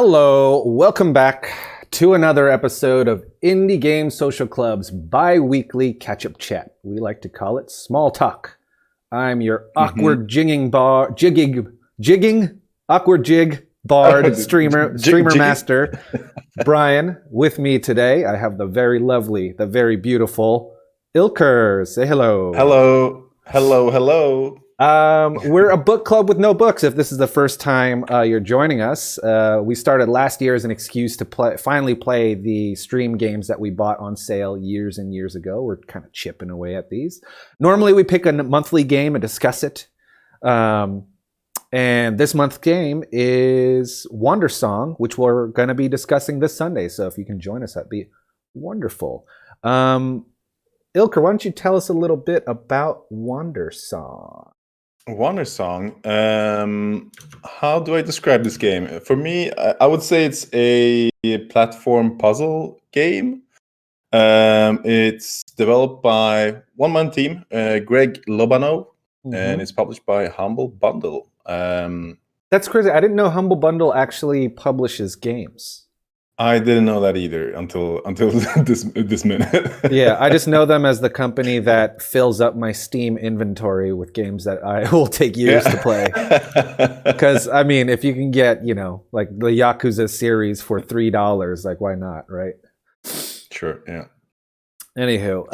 Hello, welcome back to another episode of Indie Game Social Club's bi-weekly catch-up chat. We like to call it Smalltalk. I'm your awkward jigging bard, streamer master, Brian. With me today, I have the very lovely, the very beautiful Ilker. Say hello. Hello. We're a book club with no books. If this is the first time you're joining us, we started last year as an excuse to finally play the stream games that we bought on sale years and years ago. We're kind of chipping away at these. Normally we pick a monthly game and discuss it. And this month's game is Wonder Song, which we're going to be discussing this Sunday. So if you can join us, that'd be wonderful. Ilker, why don't you tell us a little bit about Wonder Song? Wonder Song. How do I describe this game? For me, I would say it's a platform puzzle game. It's developed by one-man team, Greg Lobano, and it's published by Humble Bundle. That's crazy. I didn't know Humble Bundle actually publishes games. I didn't know that either until this minute. Yeah, I just know them as the company that fills up my Steam inventory with games that I will take years to play. Because, I mean, if you can get, like the Yakuza series for $3, like, why not, right? Sure, yeah. Anywho,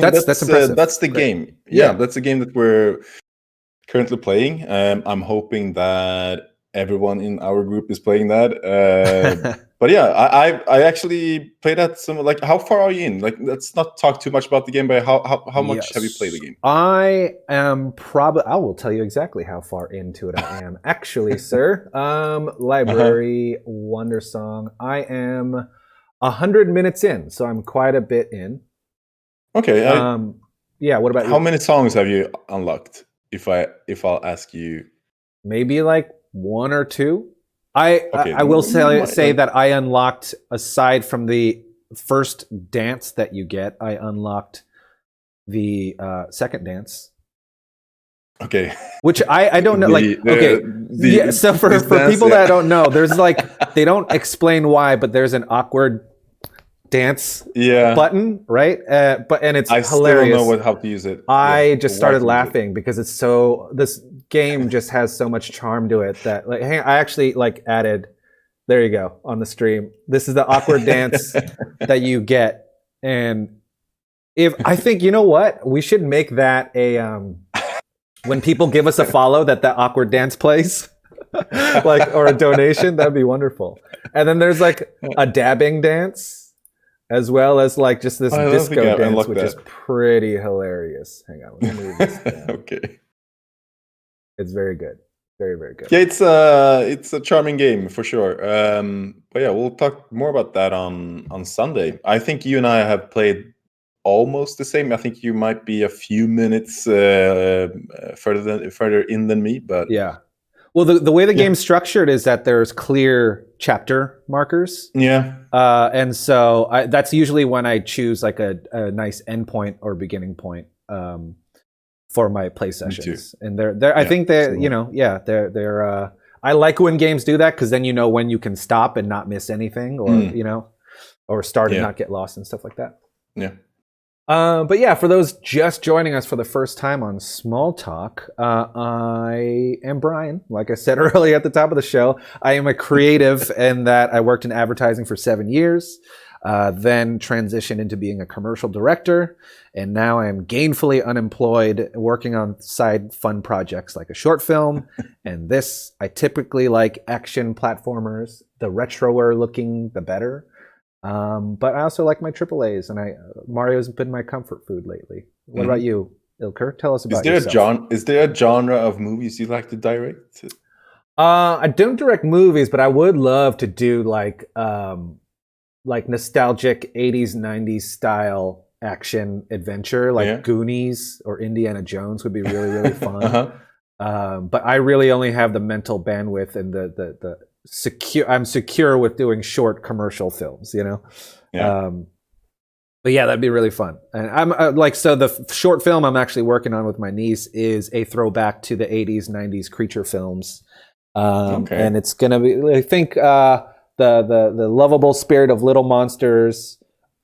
that's impressive. That's the game. Yeah, that's the game that we're currently playing. I'm hoping that everyone in our group is playing that. But yeah, I actually played that some. Like, how far are you in? Like, let's not talk too much about the game, but how much have you played the game? I will tell you exactly how far into it I am. Actually, sir, library Wonder Song. I am 100 minutes in, so I'm quite a bit in. Okay. Yeah. What about how many songs have you unlocked? If I'll ask you, maybe like one or two. I will say that I unlocked, aside from the first dance that you get, I unlocked the second dance. Okay. Which I don't know. So for people that don't know, there's like, they don't explain why, but there's an awkward dance button, right? And it's hilarious. I still don't know how to use it. I just started laughing because it's this game just has so much charm to it that I actually added, there you go, on the stream. This is the awkward dance that you get. And I think, you know what? We should make that when people give us a follow that awkward dance plays. Or a donation, that'd be wonderful. And then there's a dabbing dance, as well as just this disco dance, which is pretty hilarious. Hang on, let me move this down. Okay. It's very good. Very, very good. Yeah, it's a charming game for sure. But yeah, we'll talk more about that on Sunday. I think you and I have played almost the same. I think you might be a few minutes further in than me, but yeah. Well, the way the game's structured is that there's clear chapter markers. Yeah. And so that's usually when I choose a nice endpoint or beginning point for my play sessions. And I think they're, they're I like when games do that, because then when you can stop and not miss anything, or or start and not get lost and stuff like that. Yeah. But yeah, for those just joining us for the first time on Smalltalk, I am Brian. Like I said earlier at the top of the show, I am a creative in that I worked in advertising for 7 years, then transitioned into being a commercial director, and now I am gainfully unemployed, working on side fun projects like a short film. And I typically like action platformers. The retroer looking, the better. But I also like my AAAs, and Mario's been my comfort food lately. What about you, Ilker? Tell us about yourself. Is there a genre of movies you like to direct? I don't direct movies, but I would love to do like nostalgic 80s, 90s style action adventure, Goonies or Indiana Jones would be really, really fun. But I really only have the mental bandwidth and the I'm secure with doing short commercial films, but yeah, that'd be really fun. And I'm so the short film I'm actually working on with my niece is a throwback to the 80s, 90s creature films. And it's gonna be, I think the lovable spirit of Little Monsters,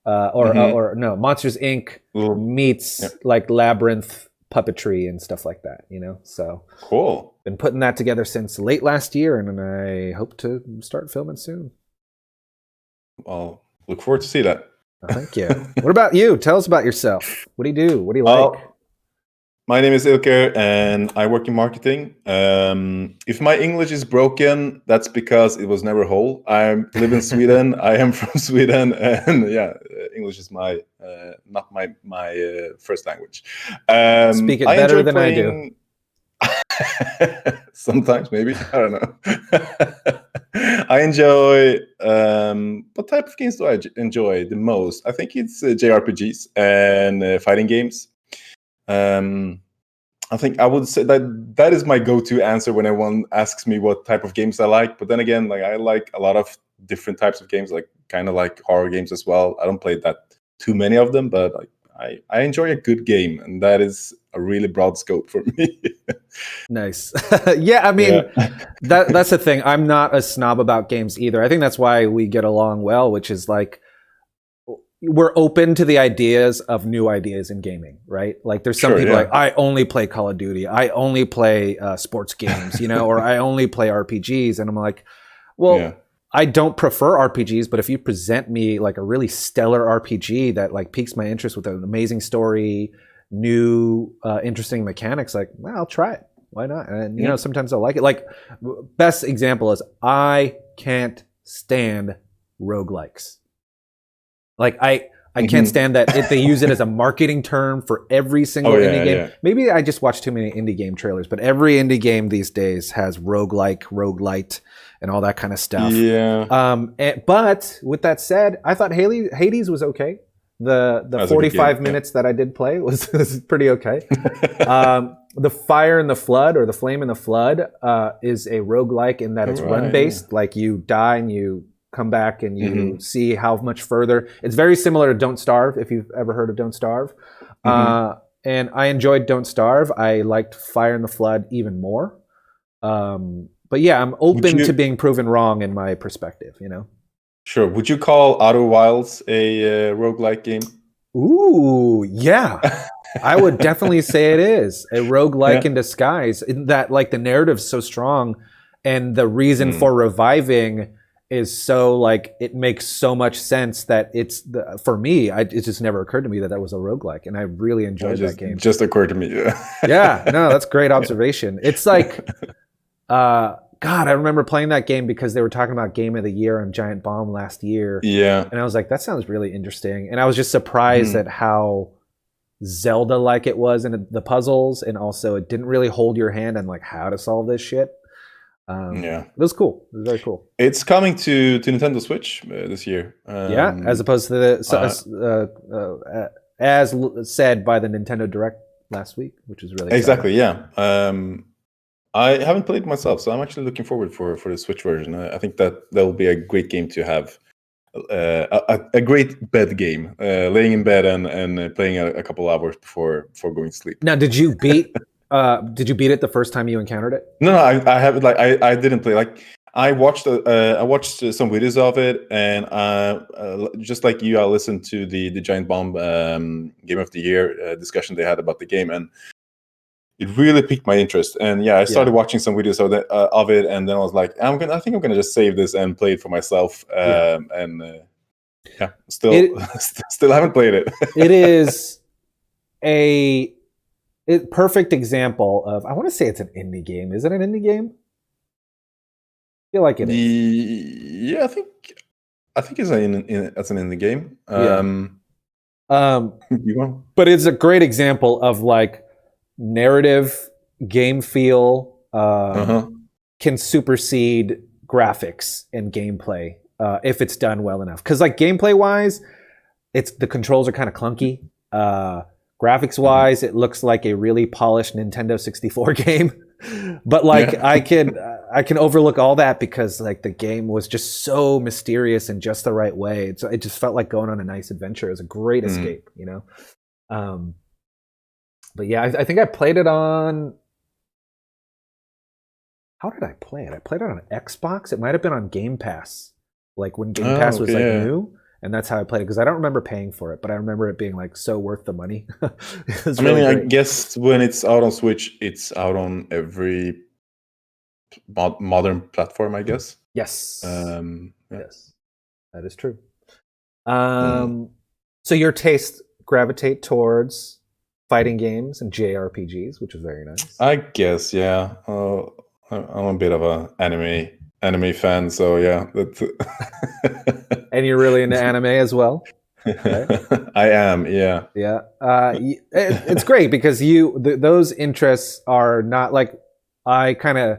or no, Monsters Inc. meets like labyrinth puppetry and stuff like that. So Cool. Been putting that together since late last year, and I hope to start filming soon. Well, look forward to see that. Thank you. What about you? Tell us about yourself. What do you do? What do you like? My name is Ilker, and I work in marketing. If my English is broken, that's because it was never whole. I live in Sweden. I am from Sweden, and English is not my first language. Speak it better than I do. Sometimes, maybe. I don't know. I enjoy. What type of games do I enjoy the most? I think it's JRPGs and fighting games. I think I would say that is my go-to answer when anyone asks me what type of games I like. But then again, like I like a lot of different types of games, like kind of like horror games as well. I don't play that too many of them, but like I enjoy a good game, and that is a really broad scope for me. Nice. Yeah, I mean, that's the thing. I'm not a snob about games either. I think that's why we get along well, which is like we're open to the ideas of new ideas in gaming, right? Like there's some people like, I only play Call of Duty. I only play sports games, or I only play RPGs. And I'm like, well, I don't prefer RPGs, but if you present me like a really stellar RPG that like piques my interest with an amazing story, new, interesting mechanics, like, well, I'll try it. Why not? And, sometimes I'll like it. Like best example is I can't stand roguelikes. Like I can't stand that they use it as a marketing term for every single indie game. Yeah. Maybe I just watch too many indie game trailers, but every indie game these days has roguelike, roguelite, and all that kind of stuff. Yeah. But with that said, I thought Hades was okay. The 45 minutes that I did play was pretty okay. The Fire and the Flood, or the Flame and the Flood, is a roguelike in that it's run-based. Yeah. Like you die and you come back and you see how much further. It's very similar to Don't Starve, if you've ever heard of Don't Starve. And I enjoyed Don't Starve. I liked Fire and the Flood even more. But yeah, I'm open to being proven wrong in my perspective, Sure. Would you call Outer Wilds a roguelike game? Ooh, yeah. I would definitely say it is a roguelike in disguise, in that like the narrative's so strong and the reason for reviving is so like it makes so much sense that for me, it just never occurred to me that was a roguelike, and I really enjoyed that game. Just occurred to me. Yeah, no, that's great observation. It's like, God, I remember playing that game because they were talking about Game of the Year on Giant Bomb last year. Yeah, and I was like, that sounds really interesting, and I was just surprised at how Zelda-like it was in the puzzles, and also it didn't really hold your hand on like how to solve this shit. It was cool. It was very cool. It's coming to Nintendo Switch this year. As opposed to as said by the Nintendo Direct last week, which was really exciting. I haven't played it myself, so I'm actually looking forward for the Switch version. I think that will be a great game to have. A great bed game, laying in bed and playing a couple hours before going to sleep. Now, did you beat it the first time you encountered it? No, I haven't. Like I didn't play. Like I watched some videos of it, and just like you, I listened to the Giant Bomb Game of the Year discussion they had about the game, and it really piqued my interest. And I started watching some videos of it, and then I was like, I think I'm gonna just save this and play it for myself. Still haven't played it. It is a perfect example of, I want to say it's an indie game. Is it an indie game? I feel like it is. Yeah, I think it's an indie game. But it's a great example of like narrative game feel can supersede graphics and gameplay if it's done well enough. Because like gameplay wise, the controls are kind of clunky. Graphics wise, it looks like a really polished Nintendo 64 game. But like I can overlook all that because like the game was just so mysterious in just the right way. It just felt like going on a nice adventure. It was a great escape, But yeah, I think I played it on. How did I play it? I played it on Xbox. It might have been on Game Pass. like when Game Pass was like yeah. new, and that's how I played it because I don't remember paying for it, but I remember it being like so worth the money. It was I mean, really I great. guess when it's out on Switch, it's out on every modern platform, I guess. Yes, Yeah. yes, that is true. Mm. So your tastes gravitate towards fighting games and JRPGs, which is very nice. I guess, yeah. I'm a bit of a anime fan, so yeah. That's And you're really into anime as well, right? I am, yeah. Yeah, it's great because those interests are not like I kind of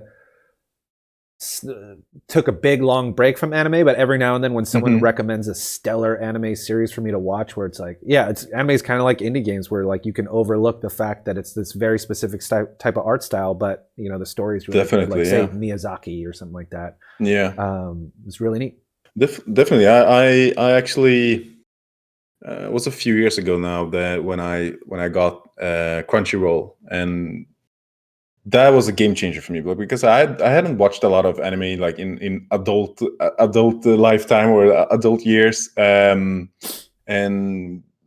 took a big long break from anime, but every now and then when someone Mhm. recommends a stellar anime series for me to watch, where it's like, yeah, it's anime is kind of like indie games where like you can overlook the fact that it's this very specific type of art style, but you know the story is really good, like Definitely, say yeah. Miyazaki or something like that. Yeah. It's really neat. Definitely. I actually it was a few years ago now that when I got Crunchyroll, and that was a game changer for me, but because I hadn't watched a lot of anime like in adult lifetime or adult years, and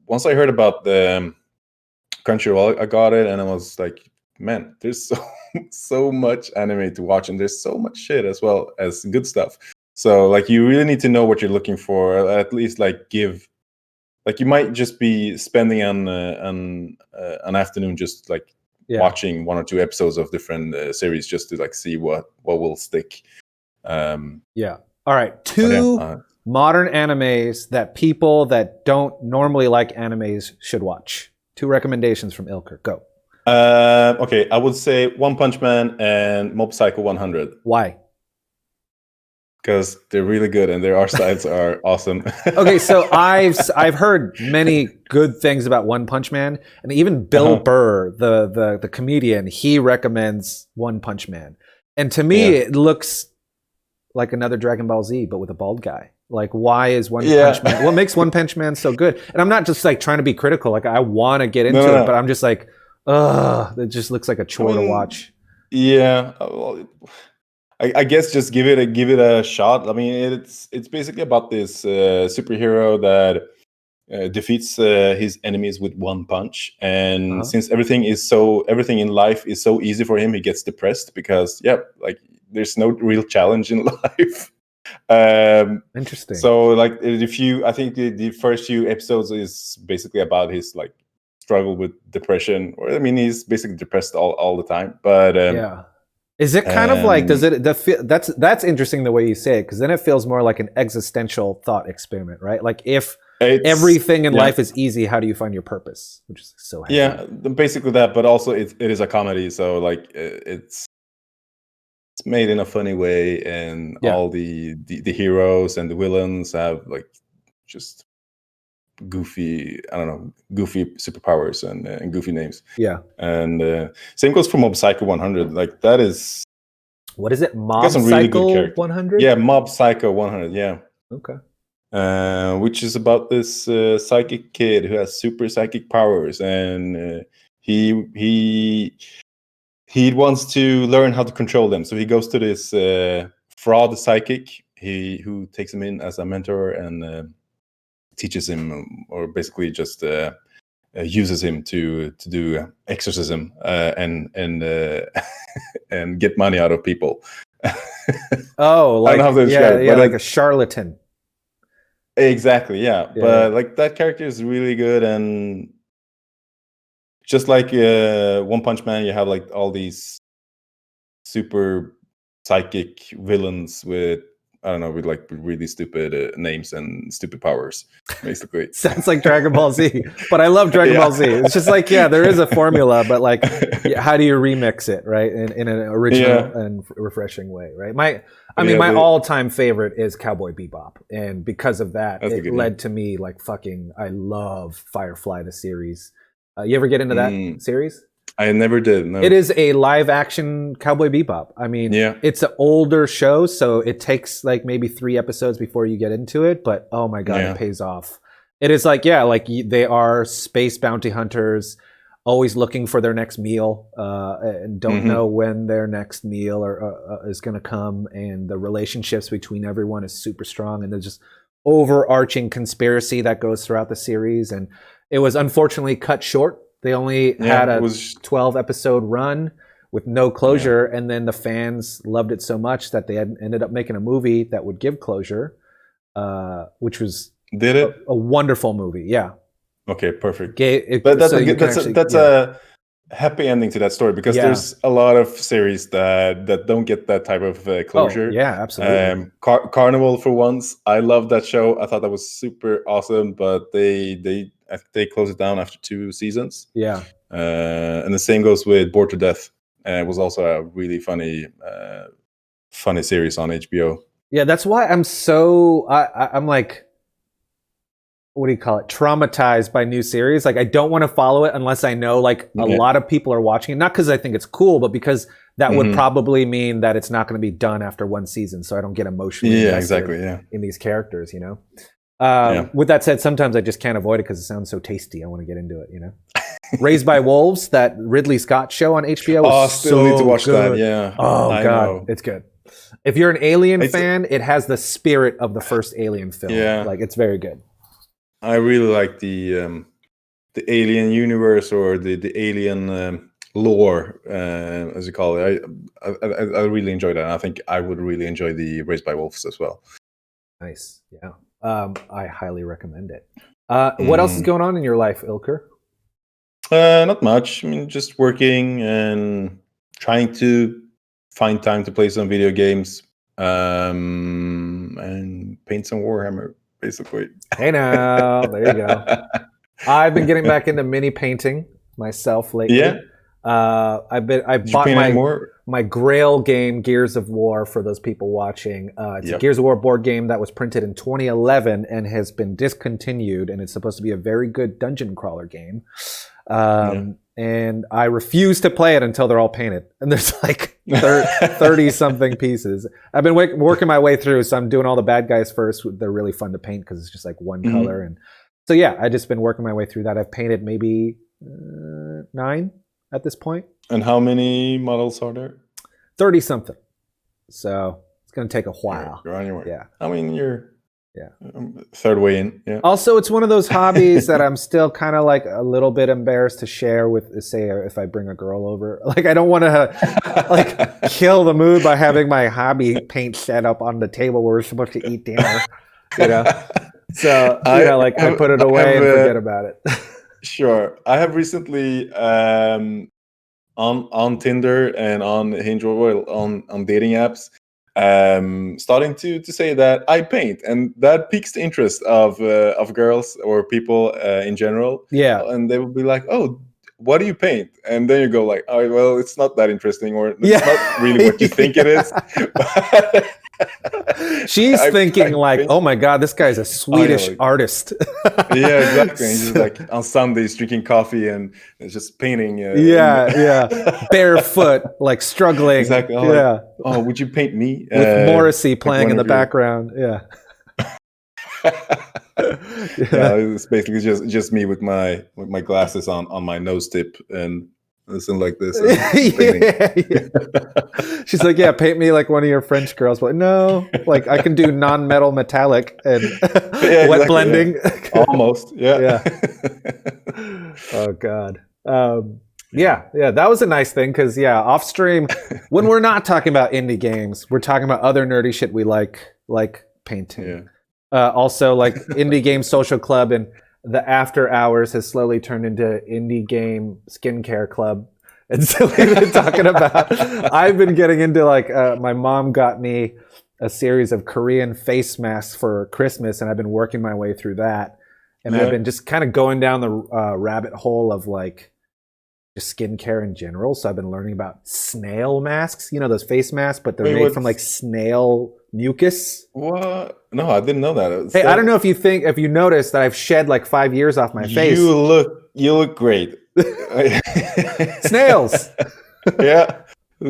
once I heard about the Crunchyroll, I got it, and I was like, man, there's so so much anime to watch, and there's so much shit as well as good stuff. So like, you really need to know what you're looking for, or at least like give. Like, you might just be spending an afternoon just like Yeah, watching one or two episodes of different series just to like see what will stick. Um, yeah. All right, but yeah, two modern animes that people that don't normally like animes should watch. Two recommendations from Ilker. Go. okay, I would say One Punch Man and Mob Psycho 100 Why? because they're really good and their art styles are awesome. Okay, so I've heard many good things about One Punch Man, and even Bill Uh-huh. Burr, the comedian, he recommends One Punch Man. And to me, Yeah. it looks like another Dragon Ball Z, but with a bald guy. Like, why is One Yeah. Punch Man? What makes One Punch Man so good? And I'm not just like trying to be critical. Like, I want to get into it, but No. I'm just like, ugh, it just looks like a I chore to mean, watch. yeah. Well, I guess just give it a shot. I mean, it's basically about this superhero that defeats his enemies with one punch, and Uh-huh. since everything in life is so easy for him, he gets depressed because like there's no real challenge in life. Interesting. So like, I think the first few episodes is basically about his like struggle with depression, or I mean, he's basically depressed all the time, but Yeah. Is it kind of like um that's interesting the way you say it because then it feels more like an existential thought experiment, right? Like if it's everything in yeah. life is easy, how do you find your purpose? Which is so heavy. Yeah, basically that, but also it is a comedy, so like it's made in a funny way, and Yeah. all the heroes and the villains have like just goofy, I don't know, goofy superpowers and goofy names. Yeah. And same goes for Mob Psycho 100. Like, that is What is it? got Mob some really good Cycle characters. 100? Yeah, Mob Psycho 100. Yeah. Okay. Which is about this psychic kid who has super psychic powers, and he he wants to learn how to control them. So he goes to this fraud psychic, who takes him in as a mentor and teaches him, or basically just uses him to do exorcism and and get money out of people. Oh, I don't like know how to describe it, yeah, but like a charlatan. exactly, yeah. Yeah, yeah. But like, that character is really good, and just like One Punch Man, you have like all these super psychic villains with, I don't know, with like really stupid names and stupid powers, basically. Sounds like Dragon Ball Z, but I love Dragon Ball Z. It's just like, yeah, there is a formula, but like, yeah, how do you remix it, right? In an original Yeah. and refreshing way, right? My Yeah, all-time favorite is Cowboy Bebop, and because of that, that's a it good led one. to me like fucking. I love Firefly the series. You ever get into that Mm, series? I never did. No. It is a live-action Cowboy Bebop. I mean, Yeah. it's an older show, so it takes like maybe 3 episodes before you get into it. But oh my god, Yeah. it pays off. It is like, yeah, like they are space bounty hunters. always looking for their next meal and don't know when their next meal is going to come. And the relationships between everyone is super strong. And there's just overarching conspiracy that goes throughout the series. And it was unfortunately cut short. They only had a 12 episode run with no closure. And then the fans loved it so much that they ended up making a movie that would give closure, which was a wonderful movie. Yeah. Okay, perfect. But that's a happy ending to that story, because there's a lot of series that don't get that type of closure. Oh, yeah, absolutely. Carnival, for once, I love that show. I thought that was super awesome, but they closed it down after 2 seasons. Yeah. And the same goes with Bored to Death. It was also a really funny series on HBO. Yeah, that's why I'm like, what do you call it? Traumatized by new series. Like, I don't want to follow it unless I know like a lot of people are watching it. Not because I think it's cool, but because that would probably mean that it's not going to be done after 1 season. So I don't get emotionally invested in these characters, you know? With that said, sometimes I just can't avoid it because it sounds so tasty. I want to get into it, you know? Raised by Wolves, that Ridley Scott show on HBO. Still need to watch that. Yeah. Oh, God. It's good. If you're an Alien fan, it has the spirit of the first Alien film. Yeah. Like, it's very good. I really like the Alien universe, or the Alien lore, as you call it. I really enjoy that. And I think I would really enjoy the Raised by Wolves as well. Nice. Yeah. I highly recommend it. What else is going on in your life, Ilker? Not much. I mean, just working and trying to find time to play some video games, and paint some Warhammer, basically. Hey now, there you go. I've been getting back into mini painting myself lately. Yeah. I bought my Grail game, Gears of War, for those people watching. It's a Gears of War board game that was printed in 2011 and has been discontinued, and it's supposed to be a very good dungeon crawler game. And I refuse to play it until they're all painted. And there's like 30 something pieces. I've been working my way through, so I'm doing all the bad guys first. They're really fun to paint because it's just like one color. And so, yeah, I've just been working my way through that. I've painted maybe 9 at this point. And how many models are there? 30 something. So it's going to take a while. You're on your way. Yeah. I mean, you're third way in. Yeah. Also, it's one of those hobbies that I'm still kind of like a little bit embarrassed to share with, say, if I bring a girl over. Like, I don't want to like kill the mood by having my hobby paint set up on the table where we're supposed to eat dinner. You know, so I put it away and forget about it. Sure, I have recently on Tinder and on Hinge, on dating apps, starting to say that I paint, and that piques the interest of girls or people in general. Yeah, and they will be like, "Oh, what do you paint?" And then you go like, "Oh, well, it's not that interesting, or it's not really what you think it is." She's thinking like, "Oh my God, this guy's a Swedish artist." Yeah, exactly. And he's just like on Sundays drinking coffee and just painting. Barefoot, like struggling. Exactly. Oh, would you paint me? With Morrissey playing in the background. Yeah. It's basically just me with my glasses on my nose tip and listen like this. She's like, yeah, paint me like one of your French girls. But no, like I can do non-metal metallic and wet blending. Yeah. Almost, yeah. Oh God. That was a nice thing because off stream, when we're not talking about indie games, we're talking about other nerdy shit we like painting. Yeah. Also, like Indie Game Social Club and the After Hours has slowly turned into Indie Game Skincare Club. And so we've been talking about, I've been getting into like, my mom got me a series of Korean face masks for Christmas, and I've been working my way through that. And I've been just kind of going down the rabbit hole of like just skincare in general. So I've been learning about snail masks, you know, those face masks, but they're made from like snail mucus. What? No, I didn't know that. Hey, I don't know if you noticed that I've shed like 5 years off my face. You look great. Snails. Yeah.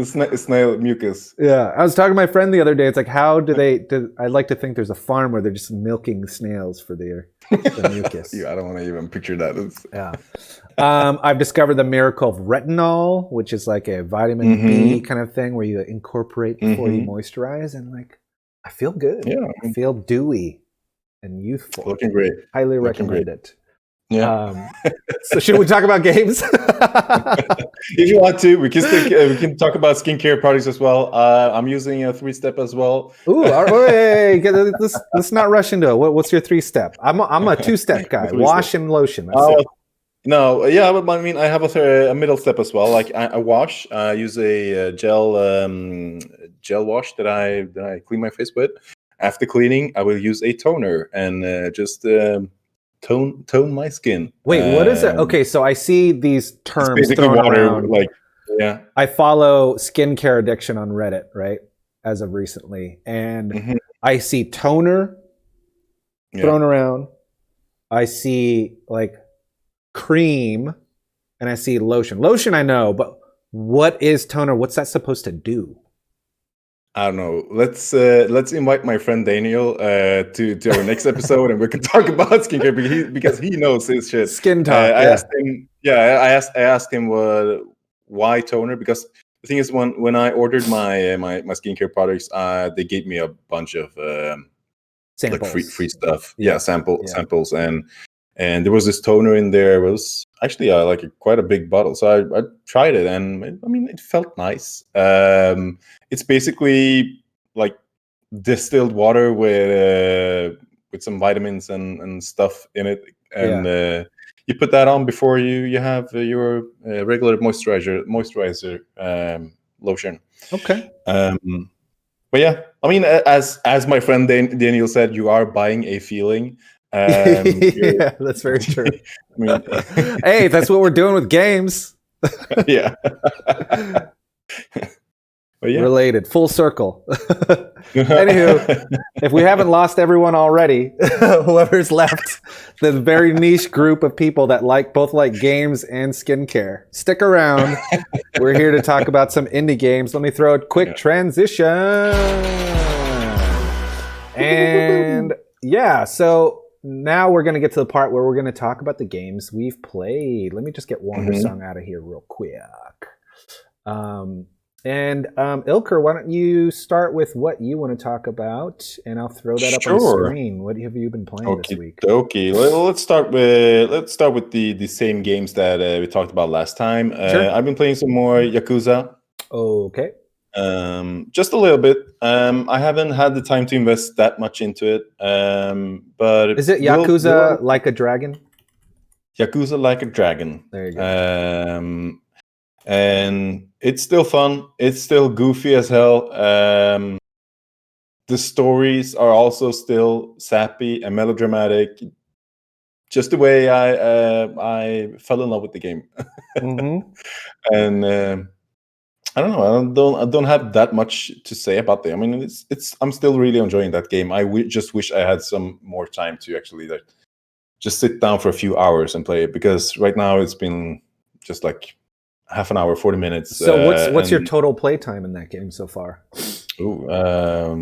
Snail mucus. Yeah. I was talking to my friend the other day. It's like, how I'd like to think there's a farm where they're just milking snails for the mucus. I don't want to even picture that. I've discovered the miracle of retinol, which is like a vitamin B kind of thing where you incorporate before you moisturize, and like I feel good. Yeah, I feel dewy and youthful. looking great. Highly Looking recommend great. it. Yeah. So should we talk about games? If you want to, we can talk about skincare products as well. I'm using a 3-step as well. Ooh, all right, wait, let's not rush into it. What's your 3-step? I'm a 2-step guy. Wash and lotion. That's it. No, yeah, but I mean, I have a middle step as well. Like I wash. I use a gel wash that I clean my face with. After cleaning, I will use a toner and just tone my skin. Wait, what is it? Okay, so I see these terms basically thrown water, around. like, yeah. I follow skincare addiction on Reddit, right? As of recently, and I see toner thrown around. I see like cream, and I see lotion. Lotion, I know, but what is toner? What's that supposed to do? I don't know. Let's invite my friend Daniel to our next episode, and we can talk about skincare because he knows his shit. Skin talk. I asked him. Yeah, I asked him why toner, because the thing is when I ordered my skincare products, they gave me a bunch of samples. Like free stuff. Yeah, samples, and there was this toner in there. It was actually quite a big bottle, so I tried it, and it felt nice. It's basically like distilled water with some vitamins and stuff in it, and you put that on before you have your regular moisturizer lotion. Okay. But yeah, as my friend Daniel said, you are buying a feeling. Yeah, that's very true. Hey, that's what we're doing with games. Yeah. But yeah. Related, full circle. Anywho, if we haven't lost everyone already, whoever's left, the very niche group of people that both like games and skincare, stick around. We're here to talk about some indie games. Let me throw a quick transition. And yeah, so now we're going to get to the part where we're going to talk about the games we've played. Let me just get Wandersong out of here real quick. And Ilker, why don't you start with what you want to talk about, and I'll throw that up on the screen. What have you been playing this week? Okay, let's start with the same games that we talked about last time. Sure. I've been playing some more Yakuza. Okay. Just a little bit. I haven't had the time to invest that much into it. But is it Yakuza Like a Dragon? Yakuza Like a Dragon. There you go. And it's still fun. It's still goofy as hell. The stories are also still sappy and melodramatic. Just the way I fell in love with the game. And I don't know. I don't have that much to say about it. I'm still really enjoying that game. I just wish I had some more time to actually just sit down for a few hours and play it, because right now it's been just like half an hour, 40 minutes. So what's your total play time in that game so far? Ooh, I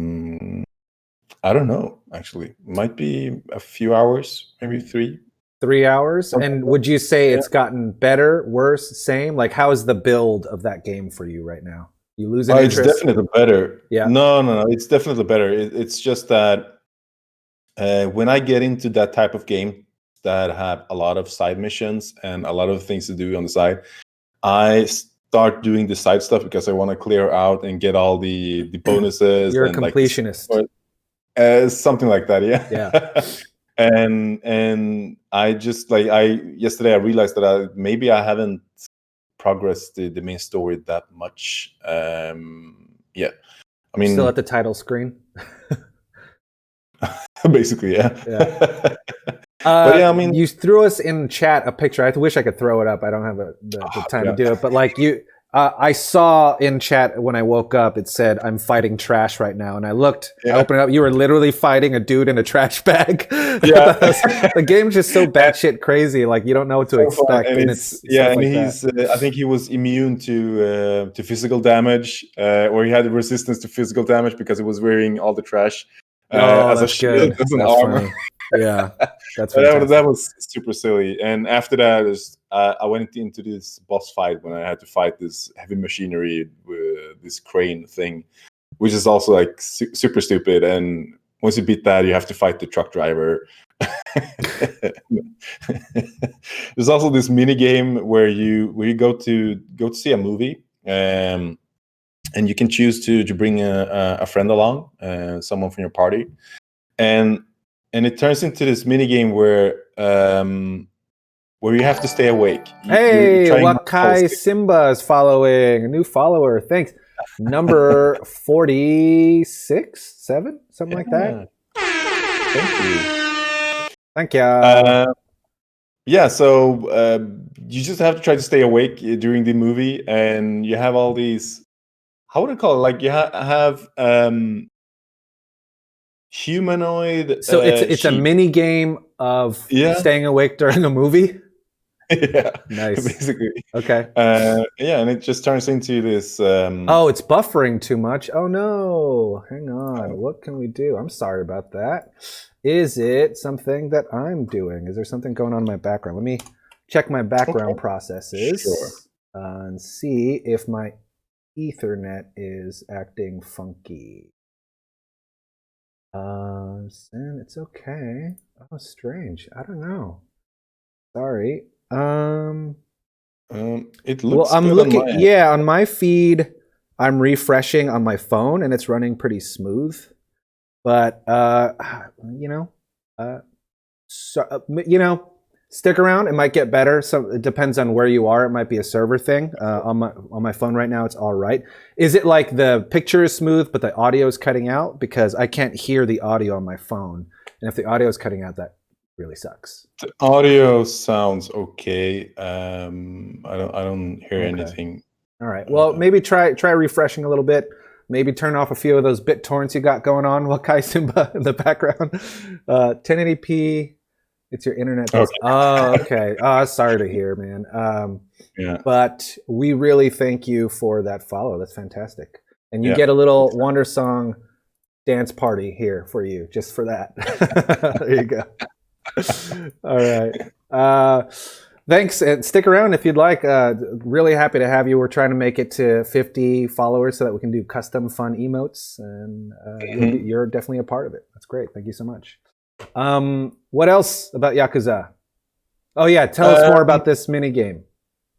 don't know, actually. Might be a few hours, maybe 3. 3 hours? And would you say it's gotten better, worse, same? Like, how is the build of that game for you right now? You losing interest? It's definitely better. Yeah. No. It's definitely better. It's just that when I get into that type of game that have a lot of side missions and a lot of things to do on the side, I start doing the side stuff because I want to clear out and get all the bonuses. You're a completionist. Something like that, yeah. Yeah. and I just yesterday I realized that maybe I haven't progressed the main story that much. Yeah. Still at the title screen. Basically, yeah. But yeah, you threw us in chat a picture. I wish I could throw it up. I don't have the time to do it. But I saw in chat when I woke up, it said, "I'm fighting trash right now." And I looked, I opened it up. You were literally fighting a dude in a trash bag. Yeah. The game's just so batshit crazy. Like, you don't know what to expect. And he's, I think he was immune to physical damage, or he had resistance to physical damage because he was wearing all the trash as a shield, as an armor. Yeah, that's fantastic. That was super silly. And after that, I went into this boss fight when I had to fight this heavy machinery with this crane thing, which is also like super stupid. And once you beat that, you have to fight the truck driver. There's also this mini game where you go to see a movie, and you can choose to bring a friend along, someone from your party, and it turns into this mini game where you have to stay awake. Hey, you're trying not to fall Wakai asleep. Simba is following. A new follower. Thanks. Number 46, 7, something like that. Thank you. Thank you. Yeah, so you just have to try to stay awake during the movie, and you have all these. How would I call it? Like you have humanoid. So it's sheep. a mini game of staying awake during a movie. Yeah, nice. Basically, okay. Yeah, and it just turns into this. Oh, it's buffering too much. Oh no! Hang on. What can we do? I'm sorry about that. Is it something that I'm doing? Is there something going on in my background? Let me check my background processes and see if my Ethernet is acting funky. And it's okay. Oh, strange. I don't know. Sorry. It looks. Well, I'm good looking. on my yeah, on my feed, I'm refreshing on my phone, and it's running pretty smooth. But stick around. It might get better. So it depends on where you are. It might be a server thing. On my phone right now, it's all right. Is it like the picture is smooth, but the audio is cutting out? Because I can't hear the audio on my phone, and if the audio is cutting out, that really sucks. The audio sounds okay. I don't hear anything. All right. Well, maybe try refreshing a little bit. Maybe turn off a few of those BitTorrents you got going on. Wakai Simba in the background. 1080p. It's your internet. Okay. Oh, okay. Oh, sorry to hear, man. But we really thank you for that follow. That's fantastic. And you get a little Wonder Song dance party here for you, just for that. There you go. All right. Thanks, and stick around if you'd like. Really happy to have you. We're trying to make it to 50 followers so that we can do custom fun emotes, and you're definitely a part of it. That's great. Thank you so much. What else about Yakuza? Oh yeah, tell us more about this mini game.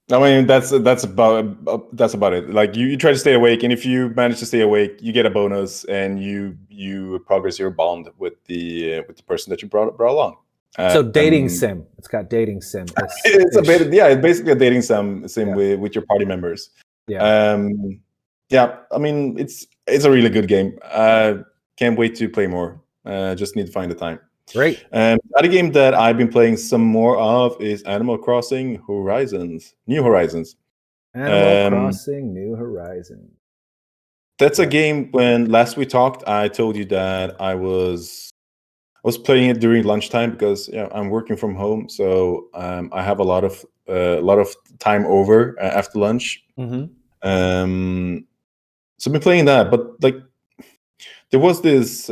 I mean, that's about it. Like you try to stay awake, and if you manage to stay awake, you get a bonus, and you progress your bond with the person that you brought along. So dating sim. It's got dating sim. It's basically a dating sim with your party members. Yeah. Yeah. I mean, it's a really good game. Can't wait to play more. Just need to find the time. Great. Other game that I've been playing some more of is Animal Crossing New Horizons. Animal Crossing New Horizons. That's a game. When last we talked, I told you that I was playing it during lunchtime because I'm working from home, so I have a lot of time over after lunch. Mm-hmm. So I've been playing that, but like there was this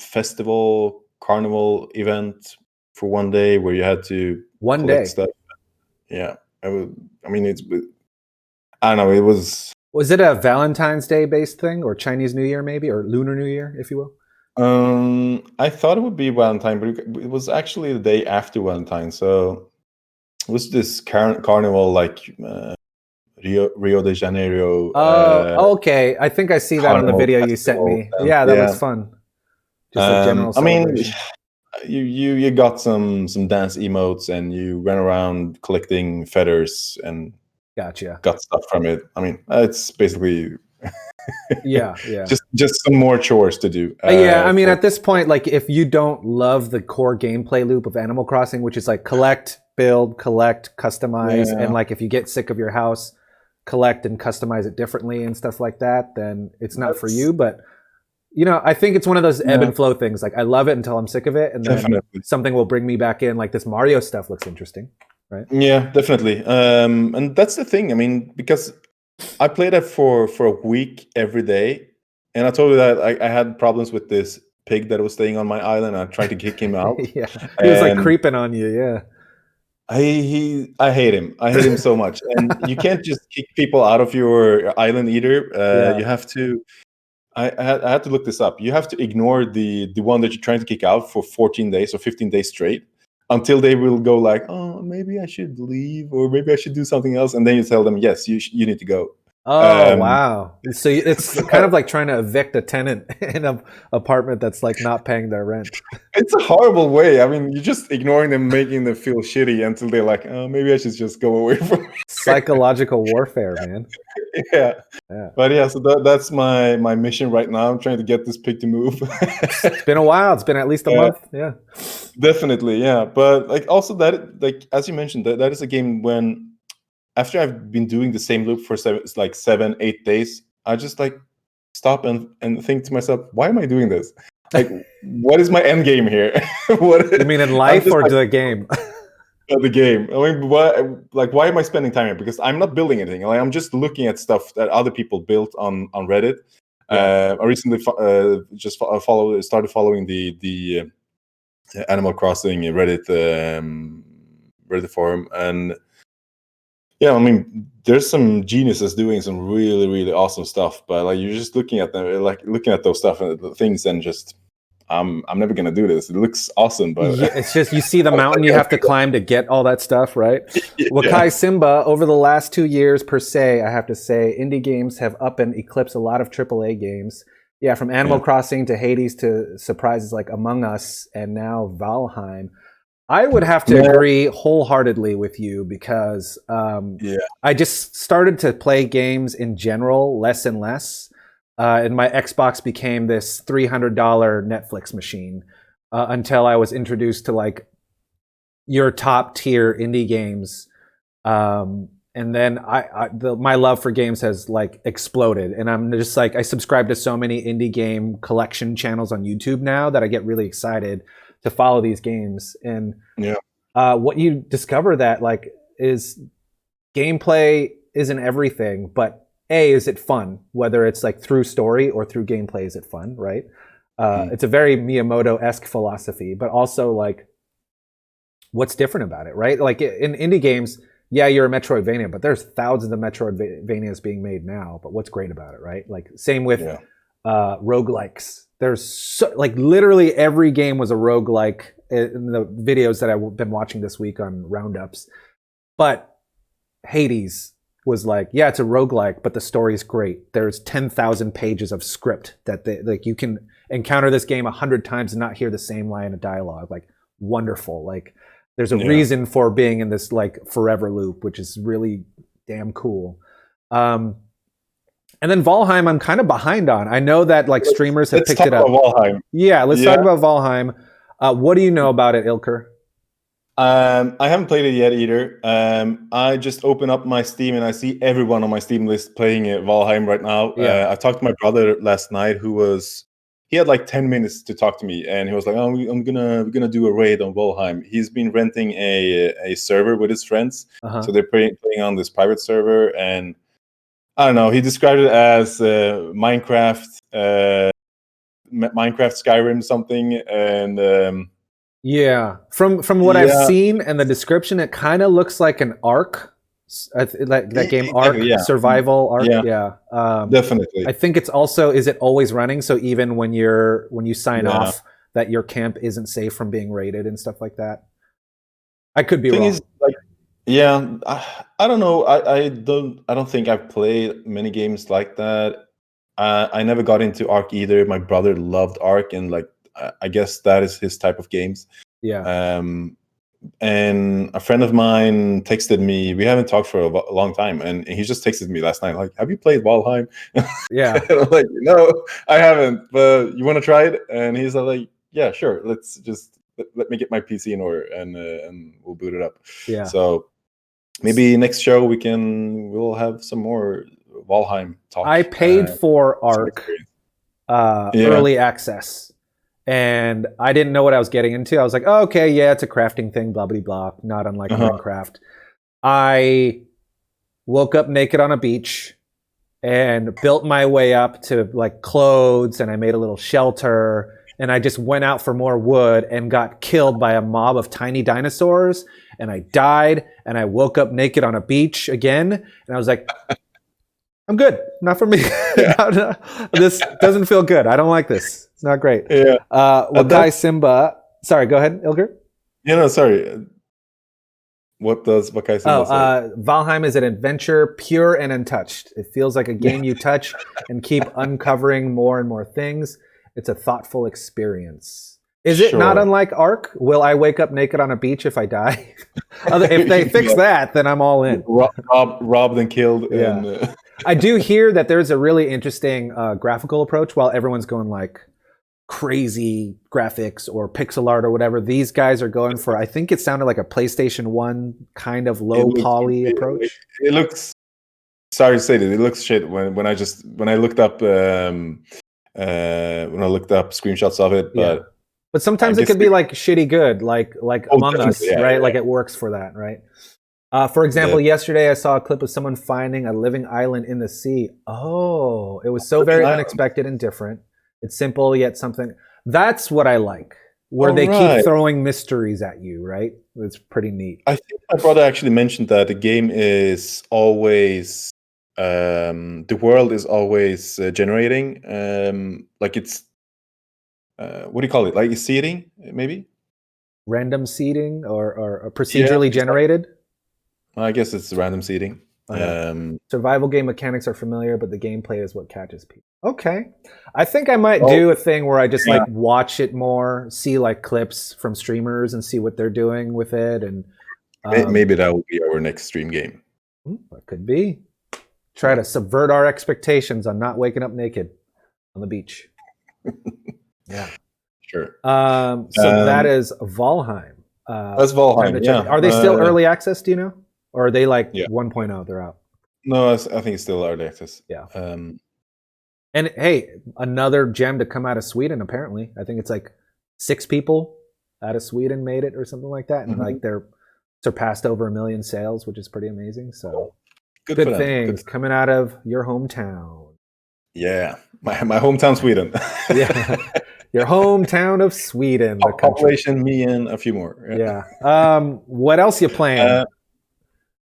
festival carnival event for one day where you had to collect stuff. Yeah, I mean I don't know. It was. Was it a Valentine's Day based thing, or Chinese New Year maybe, or Lunar New Year, if you will? I thought it would be Valentine, but it was actually the day after Valentine. So it was this carnival, like Rio de Janeiro. Okay. I think I see that on the video you sent me. Yeah, that looks fun. Just a general celebration. I mean, you got some dance emotes, and you ran around collecting feathers and got stuff from it. I mean, it's basically. yeah just some more chores to do. I mean, at this point, like, if you don't love the core gameplay loop of Animal Crossing, which is like collect, build, collect, customize, and like if you get sick of your house, collect and customize it differently and stuff like that, then it's not for you. But I think it's one of those ebb and flow things. Like, I love it until I'm sick of it, and then something will bring me back in. Like, this Mario stuff looks interesting, right? Yeah, definitely. And that's the thing. I mean, because I played it for a week every day, and I told you that I had problems with this pig that was staying on my island. I tried to kick him out. Yeah, he was like And creeping on you. Yeah, I hate him. I hate him so much. And you can't just kick people out of your island either. yeah. You have to. I had to look this up. You have to ignore the one that you're trying to kick out for 14 days or 15 days straight until they will go like, oh, maybe I should leave or maybe I should do something else. And then you tell them, yes, you need to go. Oh wow! So it's kind So of like trying to evict a tenant in an apartment that's like not paying their rent. it's a horrible way. I mean, you're just ignoring them, making them feel shitty until they're like, oh, maybe I should just go away from here. Psychological warfare, man. Yeah. Yeah. But yeah, so that's my mission right now. I'm trying to get this pig to move. It's been a while. It's been at least a month. Yeah. Definitely, yeah. But like also that, like as you mentioned, that is a game when after I've been doing the same loop for 7, 8 days, I just like stop and think to myself, why am I doing this? Like, what is my end game here? What You mean in life or the game? the game? I mean, why am I spending time here? Because I'm not building anything. Like, I'm just looking at stuff that other people built on Reddit. Yeah. I recently started following the Animal Crossing Reddit Reddit forum, and yeah, I mean, there's some geniuses doing some really, really awesome stuff. But like, you're just looking at them, like looking at those stuff and the things, and just, I'm never gonna do this. It looks awesome, but Yeah, it's just you see the mountain you have to climb to get all that stuff, right? Yeah. Wakai Simba, over the last 2 years per se, I have to say, indie games have up and eclipsed a lot of AAA games. Yeah, from Animal Crossing to Hades to surprises like Among Us and now Valheim. I would have to agree wholeheartedly with you because I just started to play games in general less and less. And my Xbox became this $300 Netflix machine until I was introduced to like your top tier indie games. And then my love for games has like exploded. And I'm just like, I subscribe to so many indie game collection channels on YouTube now that I get really excited to follow these games. And what you discover that like is gameplay isn't everything, but is it fun? Whether it's like through story or through gameplay, is it fun, right? It's a very Miyamoto-esque philosophy, but also like what's different about it, right? Like in indie games, yeah, you're a Metroidvania, but there's thousands of Metroidvanias being made now. But what's great about it, right? Like same with roguelikes. There's like literally every game was a roguelike in the videos that I've been watching this week on roundups. But Hades was like, yeah, it's a roguelike, but the story's great. There's 10,000 pages of script that like you can encounter this game 100 times and not hear the same line of dialogue. Like wonderful. Like there's a reason for being in this like forever loop, which is really damn cool. And then Valheim, I'm kind of behind on. I know that like streamers have picked it up. Valheim. Yeah, let's talk about Valheim. What do you know about it, Ilker? I haven't played it yet either. I just open up my Steam and I see everyone on my Steam list playing Valheim right now. I talked to my brother last night, he had like 10 minutes to talk to me, and he was like, "Oh, we're gonna do a raid on Valheim." He's been renting a server with his friends, so they're playing on this private server, and I don't know. He described it as Minecraft Skyrim something, and from what I've seen and the description, it kind of looks like an Ark, like that game Ark, survival Ark. Definitely. I think it's also, is it always running? So even when you sign off, that your camp isn't safe from being raided and stuff like that. I could be wrong. Is, like, I don't know. I don't think I've played many games like that. I never got into Ark either. My brother loved Ark, and like I guess that is his type of games. And a friend of mine texted me. We haven't talked for a long time, and he just texted me last night, like, "Have you played Valheim?" Yeah. And I'm like, "No, I haven't. But you want to try it?" And he's like, "Yeah, sure. Let's just let me get my PC in order, and we'll boot it up." Yeah. So maybe next show we'll have some more Valheim talk. I paid for Ark early access, and I didn't know what I was getting into. I was like, oh, okay, yeah, it's a crafting thing, blah, blah, blah, not unlike Minecraft. I woke up naked on a beach and built my way up to like clothes, and I made a little shelter, and I just went out for more wood and got killed by a mob of tiny dinosaurs, and I died, and I woke up naked on a beach again, and I was like, I'm good. Not for me. Yeah. This doesn't feel good. I don't like this. It's not great. Yeah. Wakai Simba. Sorry, go ahead, Ilker. Sorry. What does Wakai Simba say? Valheim is an adventure, pure and untouched. It feels like a game you touch and keep uncovering more and more things. It's a thoughtful experience. Is it not unlike Ark? Will I wake up naked on a beach if I die? If they fix that, then I'm all in. Robbed and killed. Yeah. And, I do hear that there's a really interesting graphical approach while everyone's going like crazy graphics or pixel art or whatever. These guys are going for, I think it sounded like a PlayStation 1 kind of low poly approach. It looks, sorry to say that, it looks shit when I looked up screenshots of it, but. Yeah. But sometimes it could be like shitty good, like Among Us, right? Yeah. Like it works for that, right? For example, yesterday I saw a clip of someone finding a living island in the sea. Oh, it was so very unexpected and different. It's simple yet something. That's what I like, where they keep throwing mysteries at you, right? It's pretty neat. I think my brother actually mentioned that the game is always, the world is always generating, like it's, what do you call it? Like seeding, maybe? Random seeding or procedurally generated? I guess it's random seeding. Survival game mechanics are familiar, but the gameplay is what catches people. Okay. I think I might do a thing where I just like watch it more, see like clips from streamers and see what they're doing with it. And maybe that will be our next stream game. That could be. Try to subvert our expectations on not waking up naked on the beach. Yeah. Sure. So that is Valheim. That's Valheim, yeah. Are they still early access, do you know? Or are they like 1.0, they're out? No, I think it's still early access. Yeah. And hey, another gem to come out of Sweden, apparently. I think it's like 6 people out of Sweden made it or something like that. And like they're surpassed over 1 million sales, which is pretty amazing. So good things coming out of your hometown. Yeah. My hometown, Sweden. Yeah. Your hometown of Sweden. The population, me and a few more. Yeah. What else you playing?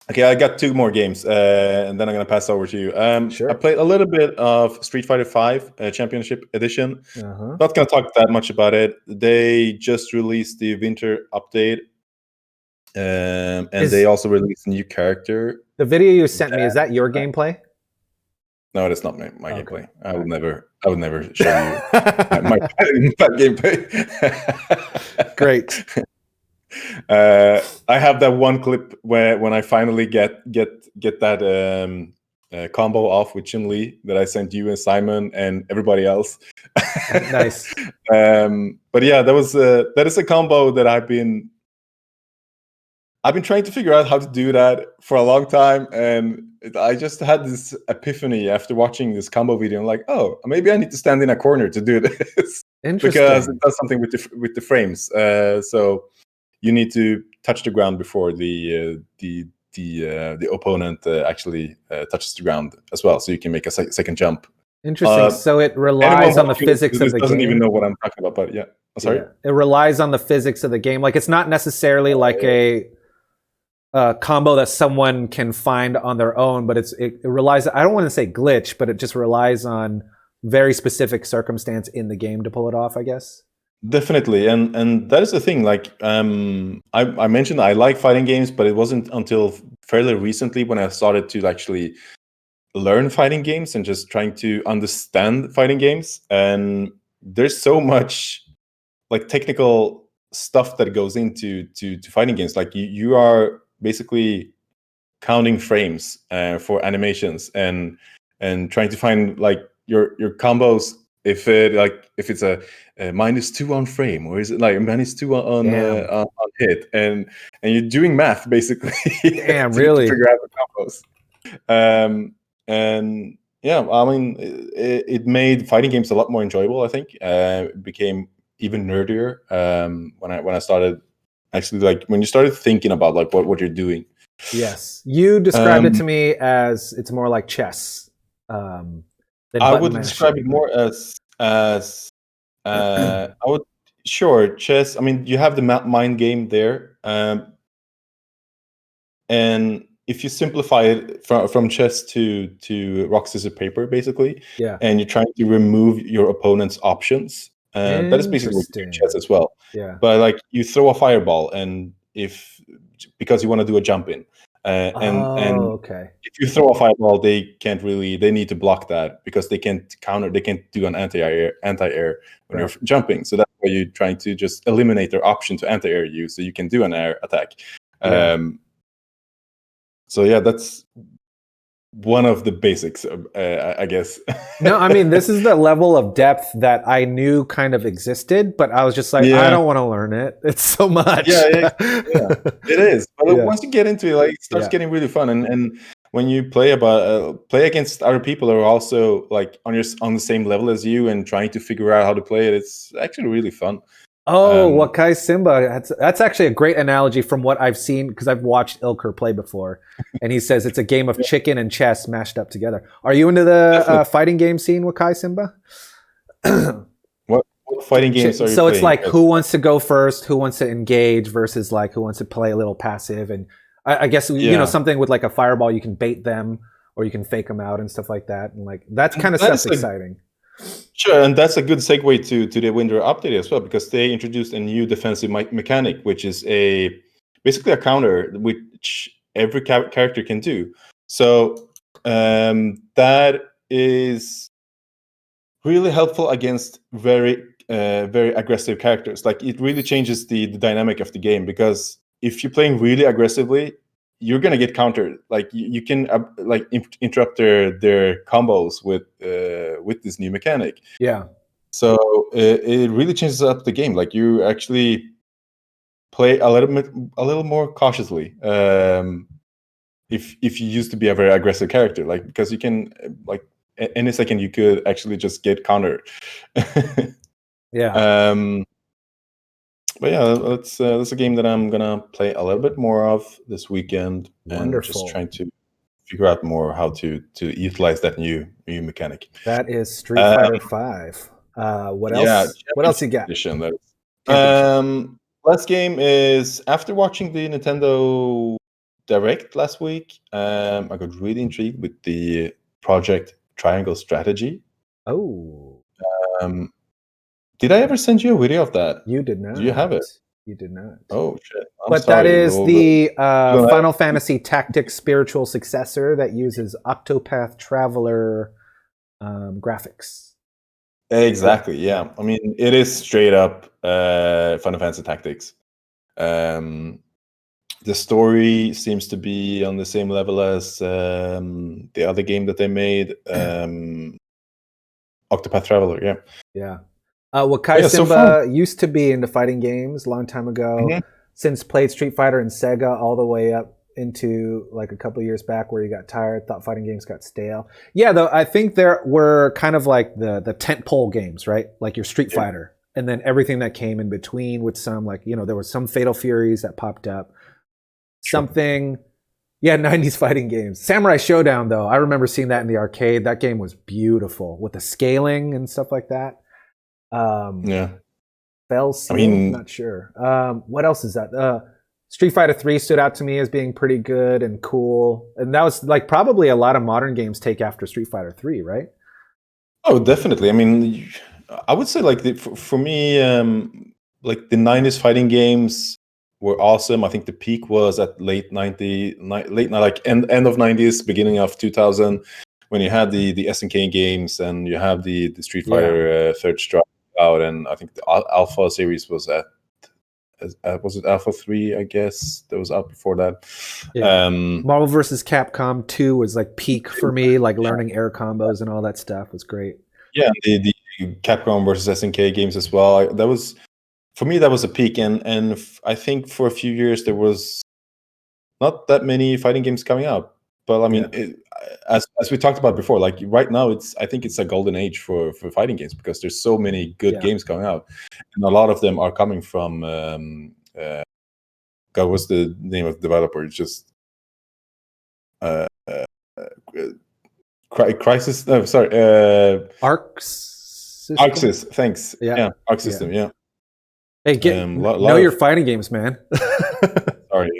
Okay, I got 2 more games, and then I'm going to pass over to you. Sure. I played a little bit of Street Fighter V Championship Edition. Not going to talk that much about it. They just released the winter update, and they also released a new character. The video you sent me, is that your gameplay? No, that's not my gameplay. I would never show you my gameplay. Great. I have that one clip where when I finally get that combo off with Chun-Li that I sent you and Simon and everybody else. Nice. But yeah, that is a combo that I've been trying to figure out how to do that for a long time, and I just had this epiphany after watching this combo video. I'm like, oh, maybe I need to stand in a corner to do this. Interesting. Because it does something with the frames. So you need to touch the ground before the opponent actually touches the ground as well, so you can make a second jump. Interesting. So it relies on the physics of the game. Doesn't even know what I'm talking about, but yeah. Sorry. Yeah. It relies on the physics of the game. Like it's not necessarily like a combo that someone can find on their own, but it relies. I don't want to say glitch, but it just relies on very specific circumstance in the game to pull it off, I guess. Definitely, and that is the thing. Like I mentioned, I like fighting games, but it wasn't until fairly recently when I started to actually learn fighting games and just trying to understand fighting games. And there's so much like technical stuff that goes into fighting games. Like you are basically counting frames for animations and trying to find like your combos. If it's a -2 on frame, or is it like -2 on hit, and you're doing math basically. Damn, really? To figure out the combos. And yeah, I mean, it made fighting games a lot more enjoyable. I think it became even nerdier when I started actually, like when you started thinking about like what you're doing. Yes, you described it to me as it's more like chess. I would describe it more as I would sure chess. I mean, you have the mind game there, and if you simplify it from chess to rock scissors paper, basically, Yeah. and you're trying to remove your opponent's options, that is basically what you do in chess Interesting. as well. Yeah. But like you throw a fireball, and if because you want to do a jump in, and Oh, okay. if you throw a fireball, they can't really. They need to block that because they can't counter. They can't do an anti-air when you're Right. jumping. So that's why you're trying to just eliminate their option to anti-air you, so you can do an air attack. Yeah. So yeah, that's one of the basics, I guess. No, I mean, this is the level of depth that I knew kind of existed, but I was just like, I Yeah, don't want to learn it. It's so much. yeah, it is. But Yeah. once you get into it, like, it starts Yeah. getting really fun, and when you play against other people who are also like on the same level as you and trying to figure out how to play it, it's actually really fun. Oh, Um, Wakai Simba. That's actually a great analogy from what I've seen because I've watched Ilker play before. And he says it's a game of chicken and chess mashed up together. Are you into the Definitely. fighting game scene, Wakai Simba? What fighting games are you So it's playing? like who wants to go first, who wants to engage versus like who wants to play a little passive. And I guess, Yeah, something with like a fireball, you can bait them or you can fake them out and stuff like that. And like that kind of that stuff's is exciting. sure, and that's a good segue to the winter update as well, because they introduced a new defensive mechanic, which is basically a counter which every character can do. So that is really helpful against very aggressive characters. Like it really changes the dynamic of the game, because if you're playing really aggressively, you're gonna get countered. Like you can interrupt their combos with this new mechanic. Yeah. So it really changes up the game. Like you actually play a little more cautiously. If you used to be a very aggressive character, like because you can any second you could actually just get countered. Yeah. um, but yeah, that's a game that I'm gonna play a little bit more of this weekend, and just Wonderful. trying to figure out more how to utilize that new mechanic. That is Street Um, Fighter Five. What yeah, else? What else Championship you got? Edition. That is. Championship. Last game is after watching the Nintendo Direct last week. I got really intrigued with the Project Triangle Strategy. Oh, Um, did I ever send you a video of that? you did Do you have not. it? You did not. Oh shit! I'm But that sorry. is the We'll have Final Fantasy Tactics spiritual successor that uses Octopath Traveler graphics. exactly. Yeah. I mean, it is straight up Final Fantasy Tactics. Um, the story seems to be on the same level as the other game that they made, Octopath Traveler. Yeah. Yeah. Wakai Yeah. So fun. Simba used to be into fighting games a long time ago. Mhm. Since played Street Fighter and Sega all the way up into like a couple years back where you got tired, thought fighting games got stale. Yeah, though I think there were kind of like the tentpole games, right? Like your Street Yeah. Fighter, and then everything that came in between with some like there was some Fatal Furies that popped up. Sure. Something yeah, 90s fighting games. Samurai Showdown though, I remember seeing that in the arcade. That game was beautiful with the scaling and stuff like that. Yeah. Fell I Seal? mean, Not sure. What else is that? Street Fighter 3 stood out to me as being pretty good and cool. And that was like probably a lot of modern games take after Street Fighter 3, right? oh, definitely. I mean, I would say like for me, like the '90s fighting games were awesome. I think the peak was at like end of '90s, beginning of 2000, when you had the SNK games and you have the Street Yeah. Fighter Third Strike out, and I think the Alpha series was was it Alpha 3? I guess that was out before that. Yeah. Marvel vs. Capcom 2 was like peak for me, like learning air combos and all that stuff was great. Yeah, the Capcom versus SNK games as well. That was, for me, that was a peak, and I think for a few years there was not that many fighting games coming out. But I mean, as we talked about before, like right now, I think it's a golden age for fighting games, because there's so many good games coming out, and a lot of them are coming from God, what's the name of the developer? It's just uh, uh, Crisis. No, sorry, Arcs. system. Thanks. Yeah, Arc System. Yeah. Hey, know your fighting games, man. Sorry.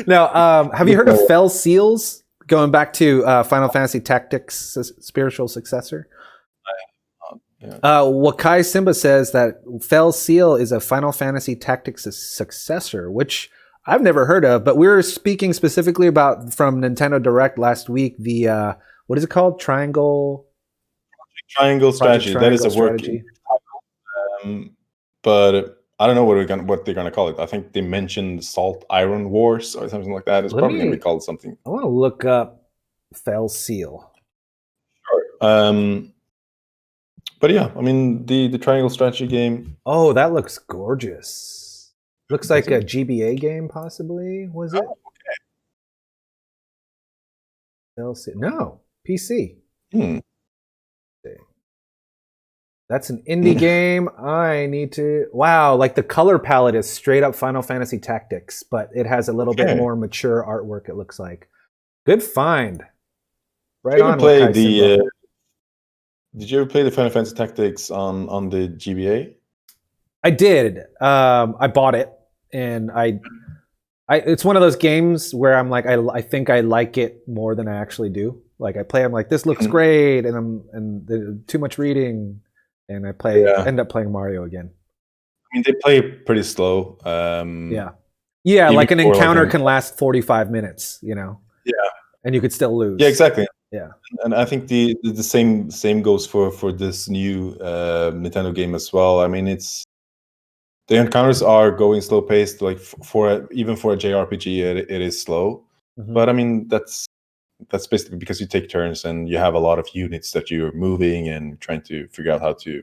Now, have you heard of Fell Seals? Going back to Final Fantasy Tactics' spiritual successor. Yeah. Wakai Simba says that Fell Seal is a Final Fantasy Tactics successor, which I've never heard of. But we were speaking specifically about from Nintendo Direct last week. The what is it called? Triangle Strategy. That is a strategy. But I don't know what they're gonna call it. I think they mentioned Salt Iron Wars or something like that. It's probably gonna be called something. I want to look up Fell Seal. Sure. But yeah, I mean the Triangle Strategy game. Oh, that looks gorgeous. Looks like a GBA game, possibly. Was it? Okay. Fell Seal. No, PC. That's an indie game. I need to... Wow, like the color palette is straight up Final Fantasy Tactics, but it has a little bit more mature artwork, it looks like. Good find. Right on. Did you ever play the Final Fantasy Tactics on the GBA? I did. I bought it, and I it's one of those games where I'm like, I think I like it more than I actually do. Like I play, I'm like, this looks great, and too much reading. And I end up playing Mario again. I mean, they play pretty slow. Yeah, like an encounter can last 45 minutes, you know? Yeah. And you could still lose. Yeah, exactly. Yeah. And I think the same goes for this new Nintendo game as well. I mean, the encounters are going slow paced, like even for a JRPG, it is slow. Mm-hmm. But I mean, that's basically because you take turns and you have a lot of units that you're moving and trying to figure out how to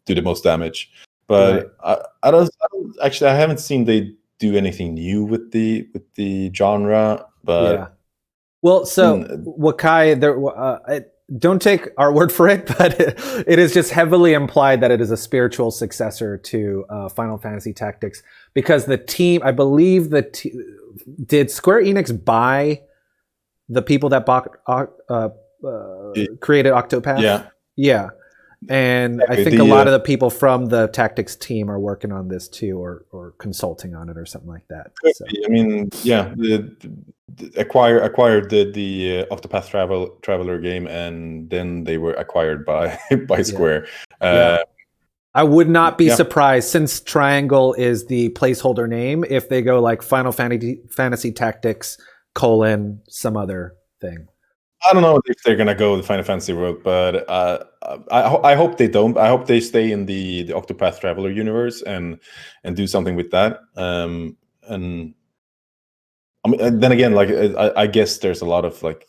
do the most damage. But right. I haven't seen they do anything new with the genre. But yeah. Well, so Wakai, don't take our word for it, but it is just heavily implied that it is a spiritual successor to Final Fantasy Tactics because the team, I believe did Square Enix buy the people that created Octopath? Yeah. And I think a lot of the people from the Tactics team are working on this too, or consulting on it or something like that. So. I mean, yeah, acquired the Octopath Traveler game, and then they were acquired by Square. Yeah. I would not be surprised, since Triangle is the placeholder name, if they go like Final Fantasy Tactics : some other thing. I don't know if they're gonna go the Final Fantasy route, but I hope they don't. I hope they stay in the Octopath Traveler universe and do something with that. And I mean, then again, like I guess there's a lot of like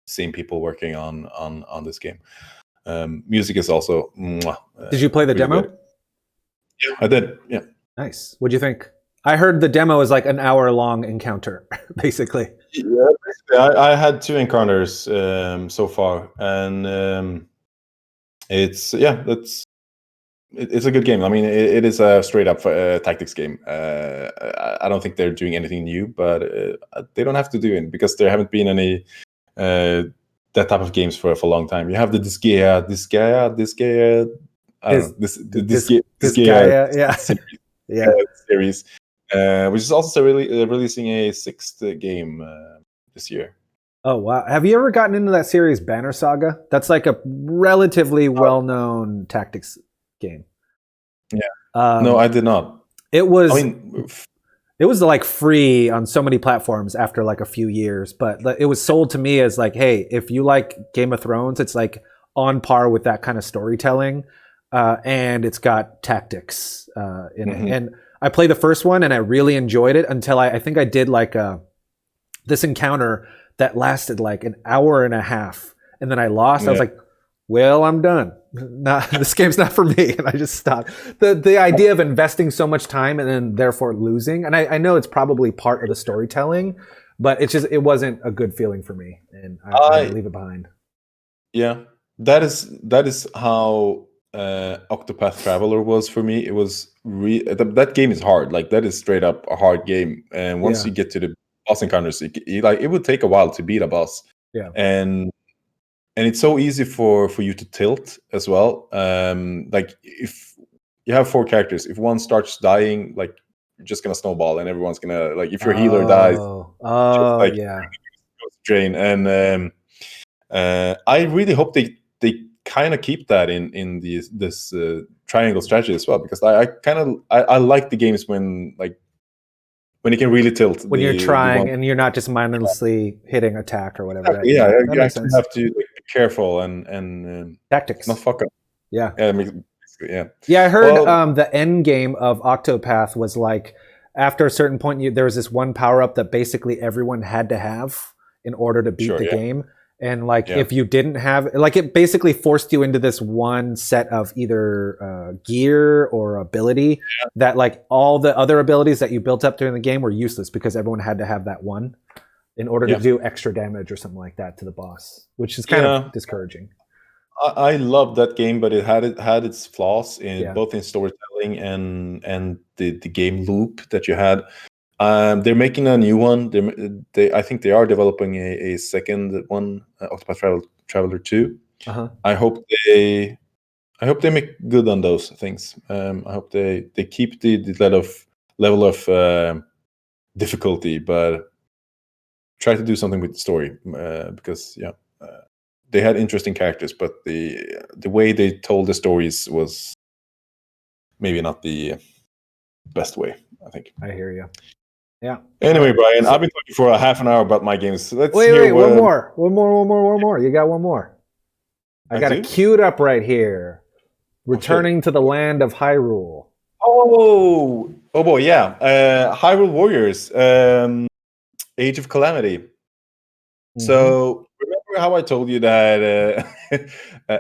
same people working on this game. Music is also. Did you play the demo? Good. Yeah, I did. Yeah. Nice. What'd you think? I heard the demo is like an hour-long encounter, basically. Yeah, basically, I had 2 encounters so far, and it's a good game. I mean, it is a straight-up tactics game. I don't think they're doing anything new, but they don't have to do it because there haven't been any that type of games for a long time. You have the Disgaea series. Which is also releasing a 6th game this year. Oh, wow. Have you ever gotten into that series, Banner Saga? That's like a relatively well-known tactics game. Yeah. No, I did not. It was like free on so many platforms after like a few years, but it was sold to me as like, hey, if you like Game of Thrones, it's like on par with that kind of storytelling. And it's got tactics in it. And I played the first one and I really enjoyed it until I think I did like this encounter that lasted like an hour and a half, and then I lost. I was like, well, I'm done. This game's not for me. And I just stopped. The idea of investing so much time and then therefore losing, and I know it's probably part of the storytelling, but it wasn't a good feeling for me, and I leave it behind. Yeah, that is how Octopath Traveler was for me. It was that game is hard. Like that is straight up a hard game, and once you get to the boss encounters, it would take a while to beat a boss. Yeah, and and it's so easy for you to tilt as well. Like if you have 4 characters, if one starts dying, like you're just gonna snowball, and everyone's gonna, like, if your healer dies, just like Yeah. goes drain. And I really hope they kind of keep that in this triangle strategy as well, because I like the games when you can really tilt When you're the trying one. and you're not just mindlessly hitting attack or whatever. Exactly, yeah, that you makes actually sense. have to, like, be careful and Tactics. not fuck up. Yeah. Yeah, basically, yeah. Yeah, I heard Well, the end game of Octopath was like, after a certain point, there was this one power up that basically everyone had to have in order to beat sure, the yeah. game. And like, Yeah. if you didn't have, like, it basically forced you into this one set of either gear or ability that, like, all the other abilities that you built up during the game were useless because everyone had to have that one in order to do extra damage or something like that to the boss, which is kind of discouraging. I love that game, but it had its flaws in both in storytelling and the game loop that you had. They're making a new one. I think they are developing a second one, Octopath Traveler 2. I hope they make good on those things. I hope they keep the level of difficulty, but try to do something with the story, because they had interesting characters, but the way they told the stories was maybe not the best way, I think. I hear you. Yeah. Anyway, Brian, I've been talking for a half an hour about my games. Let's wait, hear one more. You got one more. I got it queued up right here. Returning to the land of Hyrule. Oh boy, yeah. Hyrule Warriors, Age of Calamity. Mm-hmm. So remember how I told you that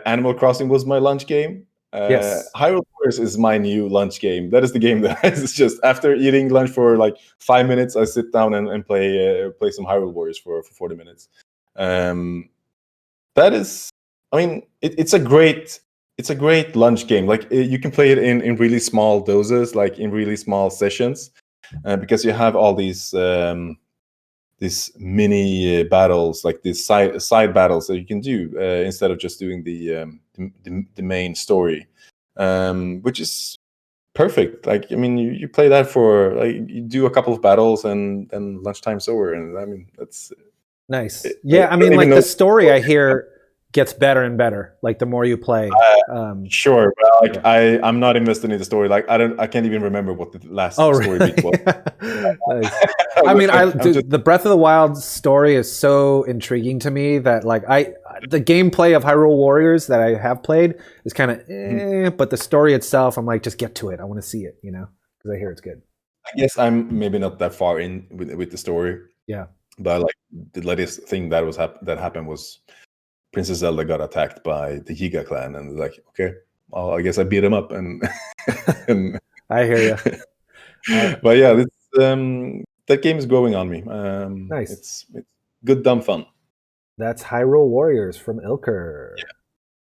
Animal Crossing was my lunch game? Yes. Hyrule Warriors is my new lunch game. That is the game that is just after eating lunch for like 5 minutes, I sit down and play some Hyrule Warriors for 40 minutes. That is, I mean, it's a great lunch game. Like, you can play it in really small doses, like in really small sessions, because you have all these mini battles, like these side battles that you can do instead of just doing the main story, which is perfect. Like, I mean, you play that for, like, you do a couple of battles and then lunchtime's over, and I mean, that's nice. I mean, like, the story I hear gets better and better, like, the more you play. Sure, but like, I'm not invested in the story. Like, I can't even remember what the last story beat was. Nice. I mean, the Breath of the Wild story is so intriguing to me that, like, the gameplay of Hyrule Warriors that I have played is kind of but the story itself, I'm like, just get to it. I want to see it, because I hear it's good. I guess I'm maybe not that far in with the story. Yeah, but like, the latest thing that happened was Princess Zelda got attacked by the Yiga clan, and like, okay, well, I guess I beat him up, and I hear you. But yeah, that game is growing on me. Nice. It's good, dumb fun. That's Hyrule Warriors from Ilker. Yeah.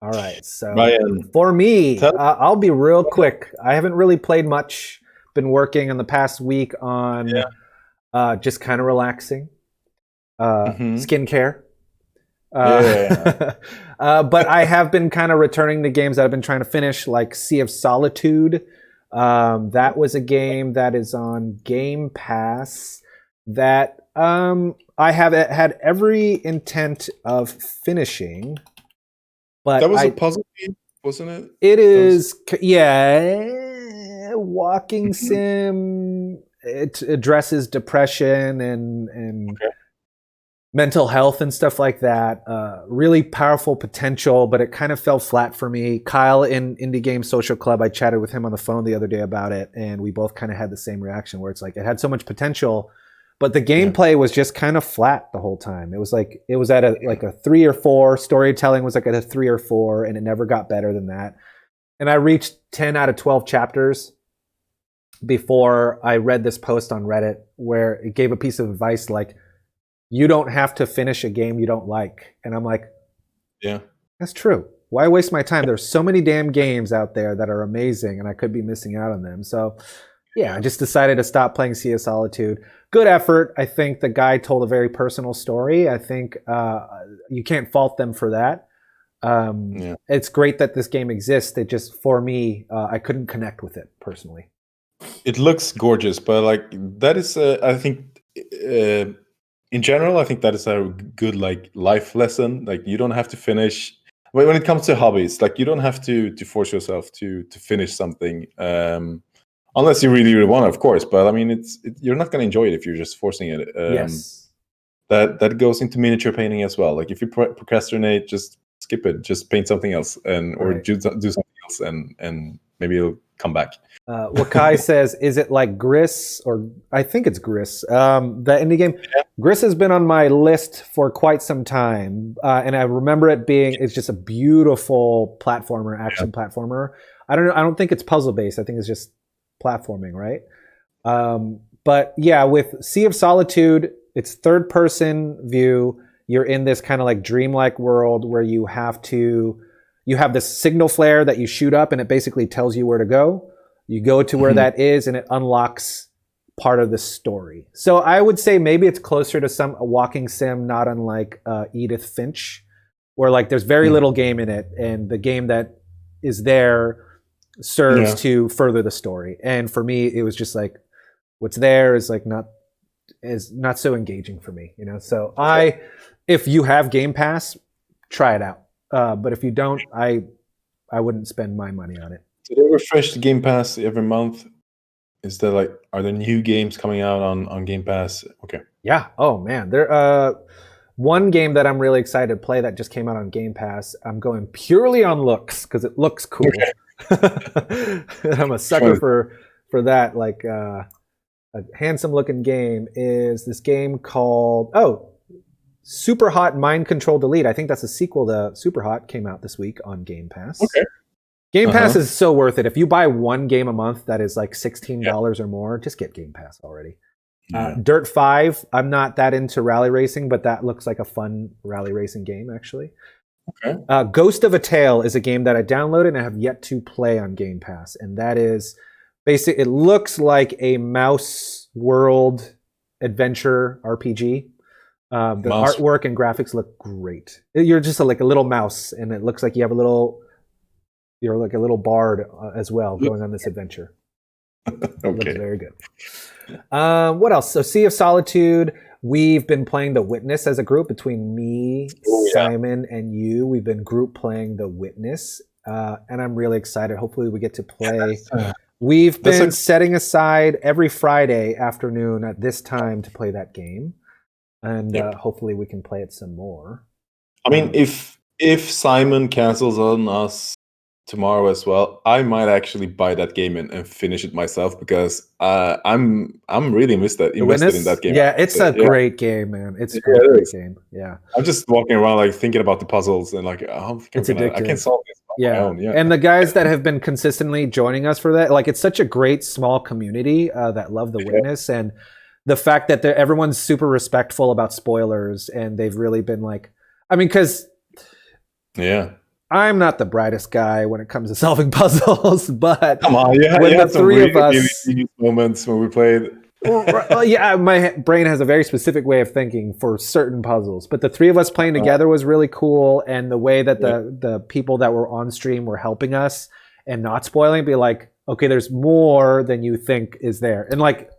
All right, so Ryan, for me, I'll be real quick. I haven't really played much. Been working on the past week on just kind of relaxing, skincare. But I have been kind of returning to games that I've been trying to finish, like Sea of Solitude. That was a game that is on Game Pass that I have had every intent of finishing. But that was a puzzle game, wasn't it? It is, walking sim. It addresses depression and mental health and stuff like that. Really powerful potential, but it kind of fell flat for me. Kyle in Indie Game Social Club, I chatted with him on the phone the other day about it, and we both kind of had the same reaction, where it's like, it had so much potential, but the gameplay was just kind of flat the whole time. It was like, it was at a 3 or 4. Storytelling was like at a 3 or 4, and it never got better than that. And I reached 10 out of 12 chapters before I read this post on Reddit where it gave a piece of advice like, you don't have to finish a game you don't like. And I'm like, yeah, that's true. Why waste my time? There's so many damn games out there that are amazing, and I could be missing out on them. So yeah, I just decided to stop playing Sea of Solitude. Good effort. I think the guy told a very personal story. I think you can't fault them for that. It's great that this game exists. It just, for me, I couldn't connect with it personally. It looks gorgeous, but like that is, I think, in general, I think that is a good like life lesson. Like you don't have to finish when it comes to hobbies. Like you don't have to force yourself to finish something, unless you really want to, of course. But I mean, you're not going to enjoy it if you're just forcing it. Yes. That goes into miniature painting as well. Like if you procrastinate, just skip it. Just paint something else, or do something else, and maybe it'll come back. Wakai says, is it like Gris? Or I think it's Gris. The indie game. Yeah. Gris has been on my list for quite some time. And I remember it being, it's just a beautiful platformer, action platformer. I don't know. I don't think it's puzzle based. I think it's just platforming, right? But yeah, with Sea of Solitude, it's third person view. You're in this kind of like dreamlike world where you have this signal flare that you shoot up and it basically tells you where to go. You go to where that is and it unlocks part of the story. So I would say maybe it's closer to a walking sim, not unlike Edith Finch, where like there's very little game in it and the game that is there serves to further the story. And for me, it was just like what's there is not so engaging for me, you know? So if you have Game Pass, try it out. But if you don't, I wouldn't spend my money on it. Do they refresh the Game Pass every month? Is there are there new games coming out on Game Pass? Okay. Yeah. Oh man, there. One game that I'm really excited to play that just came out on Game Pass. I'm going purely on looks because it looks cool. Okay. I'm a sucker for that. Like a handsome looking game is this game called Super Hot Mind Control Delete. I think that's a sequel to Super Hot. Came out this week on Game Pass. Okay. Game Pass is so worth it. If you buy one game a month that is like $16 or more, just get Game Pass already. Dirt 5, I'm not that into rally racing, but that looks like a fun rally racing game, actually. Okay. Ghost of a Tale is a game that I downloaded and I have yet to play on Game Pass. And that is basically, it looks like a mouse world adventure RPG. The artwork and graphics look great. You're just like a little mouse, and it looks like you have you're like a little bard as well going on this adventure. Okay. It looks very good. What else? So Sea of Solitude, we've been playing The Witness as a group between me, Simon, and you. We've been group playing The Witness, and I'm really excited. Hopefully we get to play. We've been setting aside every Friday afternoon at this time to play that game, and hopefully we can play it some more. I mean, if Simon cancels on us tomorrow as well, I might actually buy that game and finish it myself because I'm really invested in that game. Yeah, it's a great game, man. It's a great game. Yeah, I'm just walking around like thinking about the puzzles and like I can't solve this on my own. Yeah, and the guys that have been consistently joining us for that, like it's such a great small community that love The Witness, and the fact that everyone's super respectful about spoilers, and they've really been like, I mean, because I'm not the brightest guy when it comes to solving puzzles, but come on, when the three of us moments when we played. My brain has a very specific way of thinking for certain puzzles, but the three of us playing together was really cool, and the way that the people that were on stream were helping us and not spoiling, be like, okay, there's more than you think is there, and like,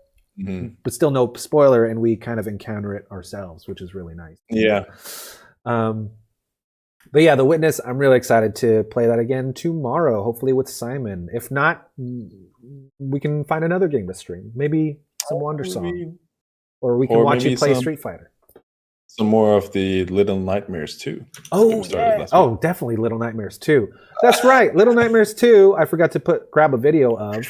but still no spoiler, and we kind of encounter it ourselves, which is really nice. Yeah. But yeah, The Witness, I'm really excited to play that again tomorrow, hopefully with Simon. If not, we can find another game to stream. Maybe some Wandersong. Or we can watch you play Street Fighter. Some more of the Little Nightmares 2. Oh, definitely Little Nightmares 2. That's right, Little Nightmares 2, I forgot to grab a video of.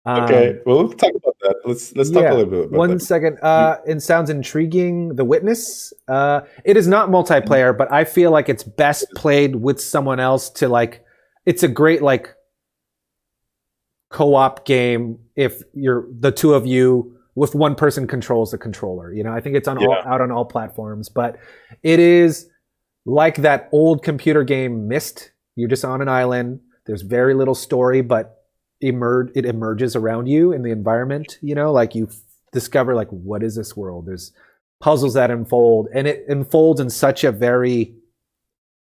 Okay, well, let's talk about that. Let's talk a little bit about that. One second. It sounds intriguing. The Witness. It is not multiplayer, but I feel like it's best played with someone else to like. It's a great like co-op game if you're the two of you with one person controls the controller. You know, I think it's out on all platforms, but it is like that old computer game Myst. You're just on an island. There's very little story, but it emerges around you in the environment, you know, like you discover like, what is this world? There's puzzles that unfold, and it unfolds in such a very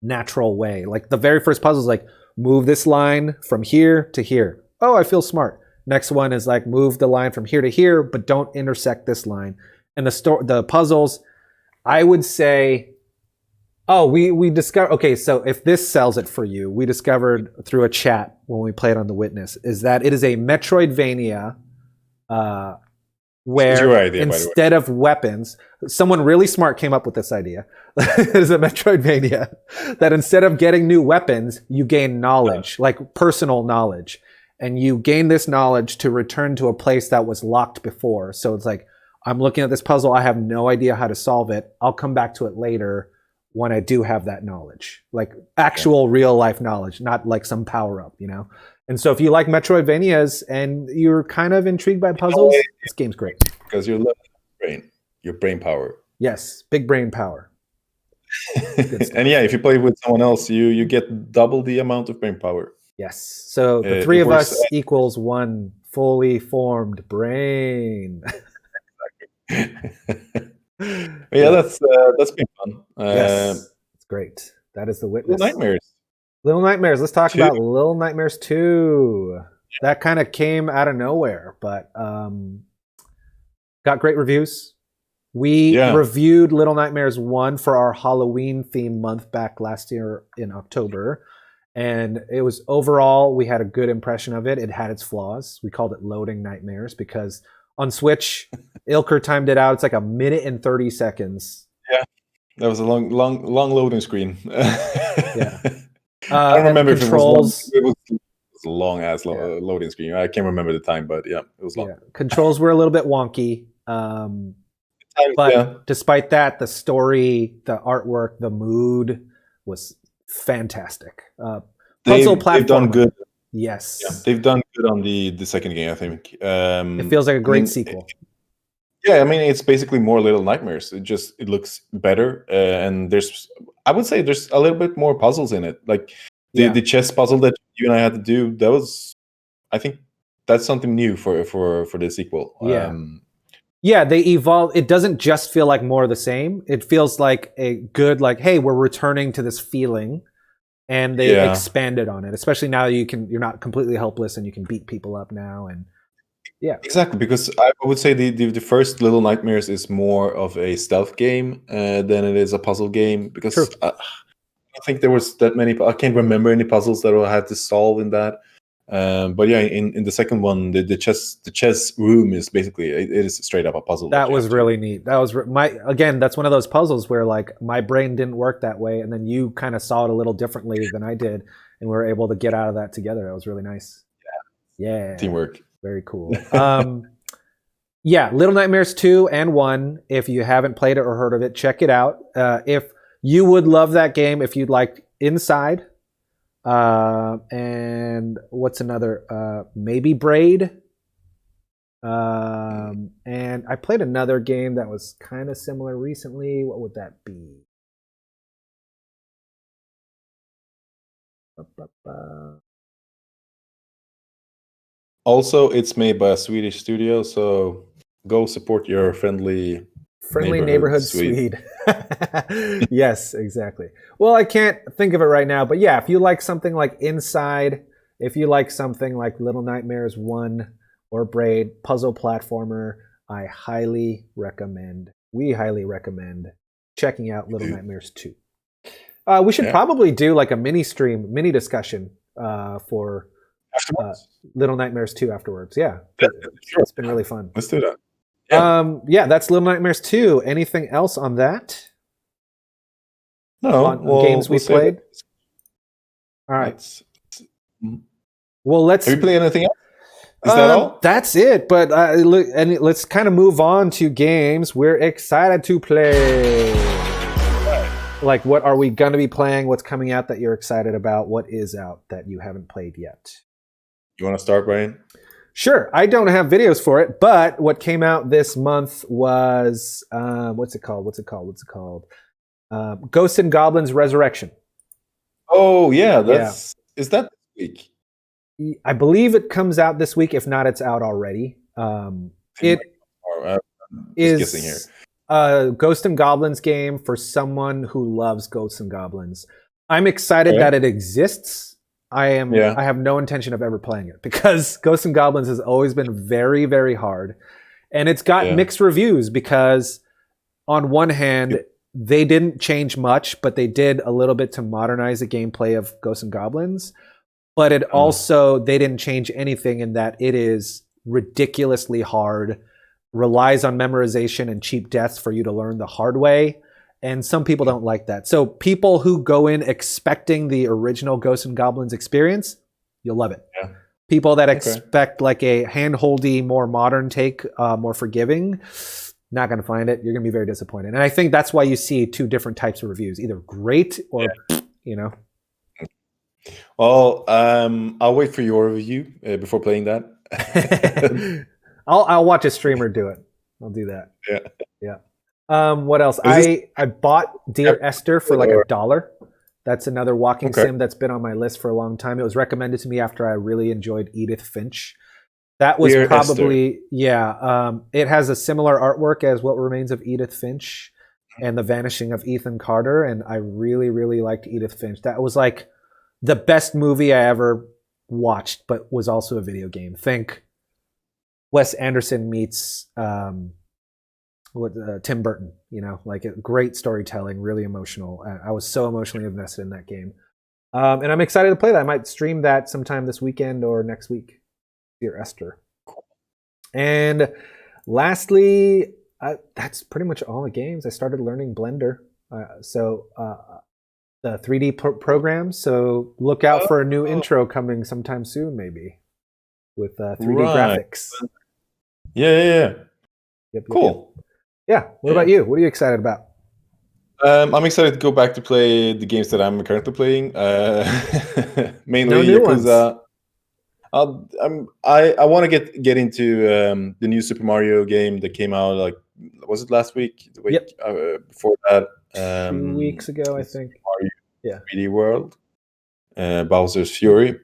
natural way. Like the very first puzzle is like move this line from here to here. Oh, I feel smart. Next one is like move the line from here to here, but don't intersect this line. And the puzzles, I would say, we discovered. Okay, so if this sells it for you, we discovered through a chat when we played on The Witness is that it is a Metroidvania. Where idea, instead of weapons, someone really smart came up with this idea. It is a Metroidvania that instead of getting new weapons, you gain knowledge, like personal knowledge. And you gain this knowledge to return to a place that was locked before. So it's like, I'm looking at this puzzle. I have no idea how to solve it. I'll come back to it later when I do have that knowledge, like actual real life knowledge, not like some power up, you know? And so if you like Metroidvanias and you're kind of intrigued by puzzles, this game's great. Because you're loving your brain power. Yes, big brain power. And yeah, if you play with someone else, you get double the amount of brain power. Yes. So the three of us equals one fully formed brain. Yeah, that's been fun. Yes, it's great. That is The Witness. Little Nightmares. Let's talk about Little Nightmares 2. That kind of came out of nowhere, but got great reviews. We reviewed Little Nightmares 1 for our Halloween theme month back last year in October. And it was overall, we had a good impression of it. It had its flaws. We called it Loading Nightmares because on Switch, Ilker timed it out. It's like 1 minute and 30 seconds. Yeah, that was a long loading screen. Yeah. I don't remember controls, if it was a long ass loading screen. I can't remember the time, but yeah, it was long. Yeah. Controls were a little bit wonky. But despite that, the story, the artwork, the mood was fantastic. Puzzle platform. They've done good. Yes. Yeah, they've done good on the second game, I think. It feels like a great sequel. Yeah, I mean, it's basically more Little Nightmares. It looks better, and I would say there's a little bit more puzzles in it. Like the chess puzzle that you and I had to do, I think that's something new for the sequel. Yeah. Yeah, they evolve. It doesn't just feel like more of the same. It feels like a good, like, hey, we're returning to this feeling, and they expanded on it. Especially now you're not completely helpless and you can beat people up now. And yeah, exactly. Because I would say the first Little Nightmares is more of a stealth game than it is a puzzle game. Because I don't think there was that many. I can't remember any puzzles that I had to solve in that. But yeah, in the second one, the chess room is basically it is straight up a puzzle. That was really neat. That was that's one of those puzzles where like my brain didn't work that way, and then you kind of saw it a little differently than I did, and we were able to get out of that together. That was really nice. Yeah, teamwork. Very cool. Yeah, Little Nightmares 2 and 1. If you haven't played it or heard of it, check it out. If you would love that game, if you'd like Inside. And what's another? Maybe Braid. And I played another game that was kind of similar recently. What would that be? Also, it's made by a Swedish studio, so go support your friendly neighborhood Swede. Yes, exactly. Well, I can't think of it right now, but yeah, if you like something like Inside, if you like something like Little Nightmares 1 or Braid, puzzle platformer, we highly recommend checking out Little Nightmares 2. We should probably do like a mini discussion for Little Nightmares 2 afterwards. Yeah, sure. It's been really fun. Let's do that. Yeah, that's Little Nightmares 2. Anything else on that? No. On games we played? All right. Well, let's... Have you played anything else? Is that all? That's it. But let's kind of move on to games we're excited to play. Like, what are we going to be playing? What's coming out that you're excited about? What is out that you haven't played yet? You want to start, Brian? Sure. I don't have videos for it, but what came out this month was what's it called? Ghosts and Goblins Resurrection. Oh yeah, is that this week? I believe it comes out this week. If not, it's out already. It is a Ghosts and Goblins game for someone who loves Ghosts and Goblins. I'm excited Okay. that it exists. I have no intention of ever playing it because Ghosts and Goblins has always been very, very hard. And it's got mixed reviews because on one hand, they didn't change much, but they did a little bit to modernize the gameplay of Ghosts and Goblins. But it also, they didn't change anything in that it is ridiculously hard, relies on memorization and cheap deaths for you to learn the hard way. And some people don't like that. So people who go in expecting the original Ghosts and Goblins experience, you'll love it. Yeah. People that expect like a handholdy, more modern take, more forgiving, not going to find it. You're going to be very disappointed. And I think that's why you see two different types of reviews, either great or, you know. Well, I'll wait for your review before playing that. I'll watch a streamer do it. I'll do that. Yeah. What else? I bought Dear Esther for like $1. That's another walking sim that's been on my list for a long time. It was recommended to me after I really enjoyed Edith Finch. That was Dear probably it has a similar artwork as What Remains of Edith Finch and The Vanishing of Ethan Carter, and I really, really liked Edith Finch. That was like the best movie I ever watched, but was also a video game. Think Wes Anderson meets Tim Burton, you know, like great storytelling, really emotional. I was so emotionally invested in that game. And I'm excited to play that. I might stream that sometime this weekend or next week. Dear Esther. And lastly, that's pretty much all the games. I started learning Blender. The 3D program. So look out for a new intro coming sometime soon, maybe, with 3D graphics. Yeah. Cool. Yeah. What about you? What are you excited about? I'm excited to go back to play the games that I'm currently playing. Mainly Yakuza. I want to get into the new Super Mario game that came out. Like, was it last week? The week before that, 2 weeks ago, I think. Mario 3D World, Bowser's Fury.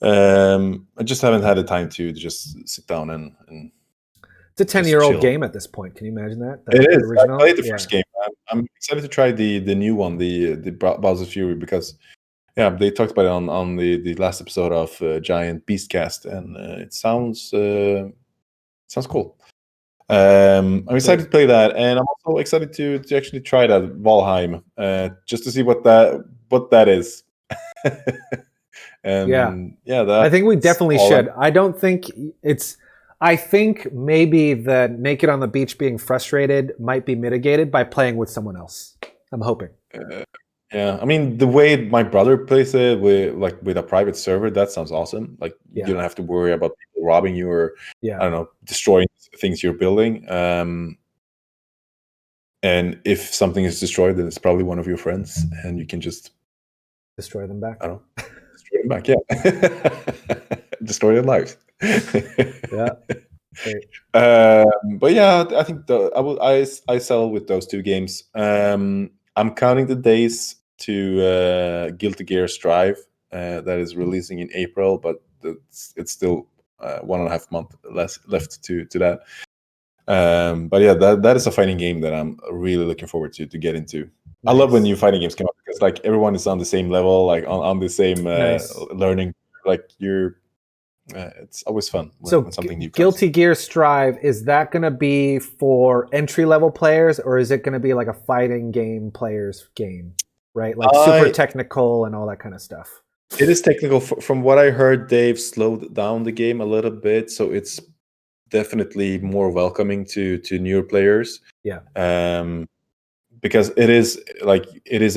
I just haven't had the time to just sit down and. It's a 10-year-old game at this point. Can you imagine that? It is. Original? I played the first game. I'm excited to try the new one, the Bowser's Fury, because they talked about it on the last episode of Giant Beastcast, and it sounds cool. I'm excited to play that, and I'm also excited to actually try that Valheim, just to see what that is. I think we definitely should. I don't think it's. I think maybe the naked on the beach being frustrated might be mitigated by playing with someone else. I'm hoping. I mean, the way my brother plays it with a private server, that sounds awesome. Like you don't have to worry about people robbing you or I don't know, destroying things you're building. And if something is destroyed, then it's probably one of your friends, and you can just destroy them back. I don't know, destroy them back. Yeah, destroy their lives. But yeah, I think I settle with those two games. I'm counting the days to Guilty Gear Strive that is releasing in April, but it's still 1.5 months left to that. But yeah, that is a fighting game that I'm really looking forward to get into. Nice. I love when new fighting games come out because like everyone is on the same level, like on the same learning. Like it's always fun when something new comes. Guilty Gear Strive, is that going to be for entry-level players, or is it going to be like a fighting game players game, right? Like super technical and all that kind of stuff. It is technical. From what I heard, they've slowed down the game a little bit, so it's definitely more welcoming to newer players. Yeah. Because it is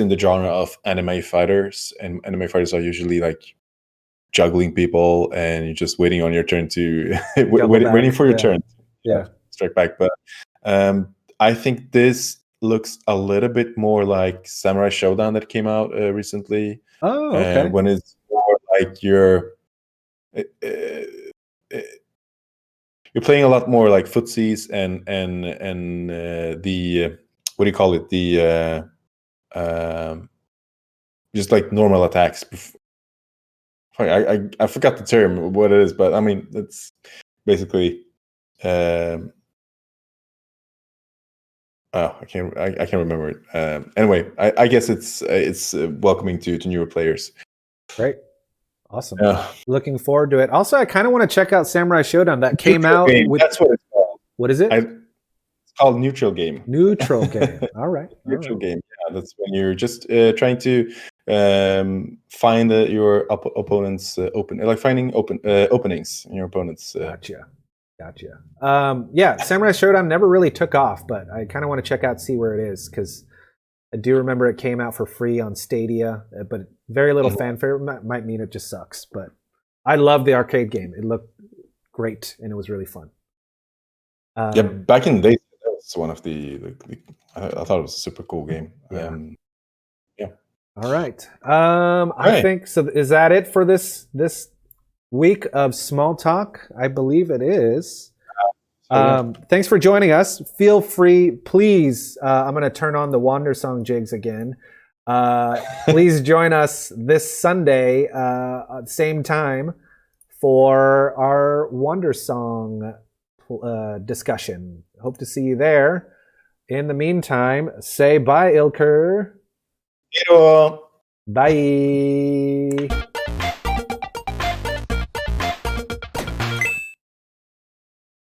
in the genre of anime fighters, and anime fighters are usually like juggling people, and you're just waiting on your turn to waiting for your turn. Strike back. But I think this looks a little bit more like Samurai Showdown that came out recently. Oh, okay. When it's more like you're playing a lot more like footsies and the what do you call it, the just like normal attacks. I forgot the term, what it is, but I mean, it's basically Oh, I can't remember it. Anyway, I guess it's welcoming to newer players. Great. Awesome. Yeah. Looking forward to it. Also, I kind of want to check out Samurai Showdown that came Neutral out game. with. That's what it's called. What is it? It's called Neutral Game. Neutral game. All right. Neutral game. Yeah, that's when you're just trying to find your opponent's finding openings in your opponent's. Gotcha. Yeah, Samurai Showdown never really took off, but I kind of want to check out, see where it is, because I do remember it came out for free on Stadia, but very little fanfare. Might mean it just sucks, but I love the arcade game. It looked great, and it was really fun. Yeah, back in the day, that was one of I thought it was a super cool game. Yeah. Yeah. All right. I think so. Is that it for this week of Smalltalk? I believe it is. Thanks for joining us. Feel free, please. I'm going to turn on the Wander Song jigs again. Please join us this Sunday at the same time for our Wander Song discussion. Hope to see you there. In the meantime, say bye, Ilker. Hello. Bye.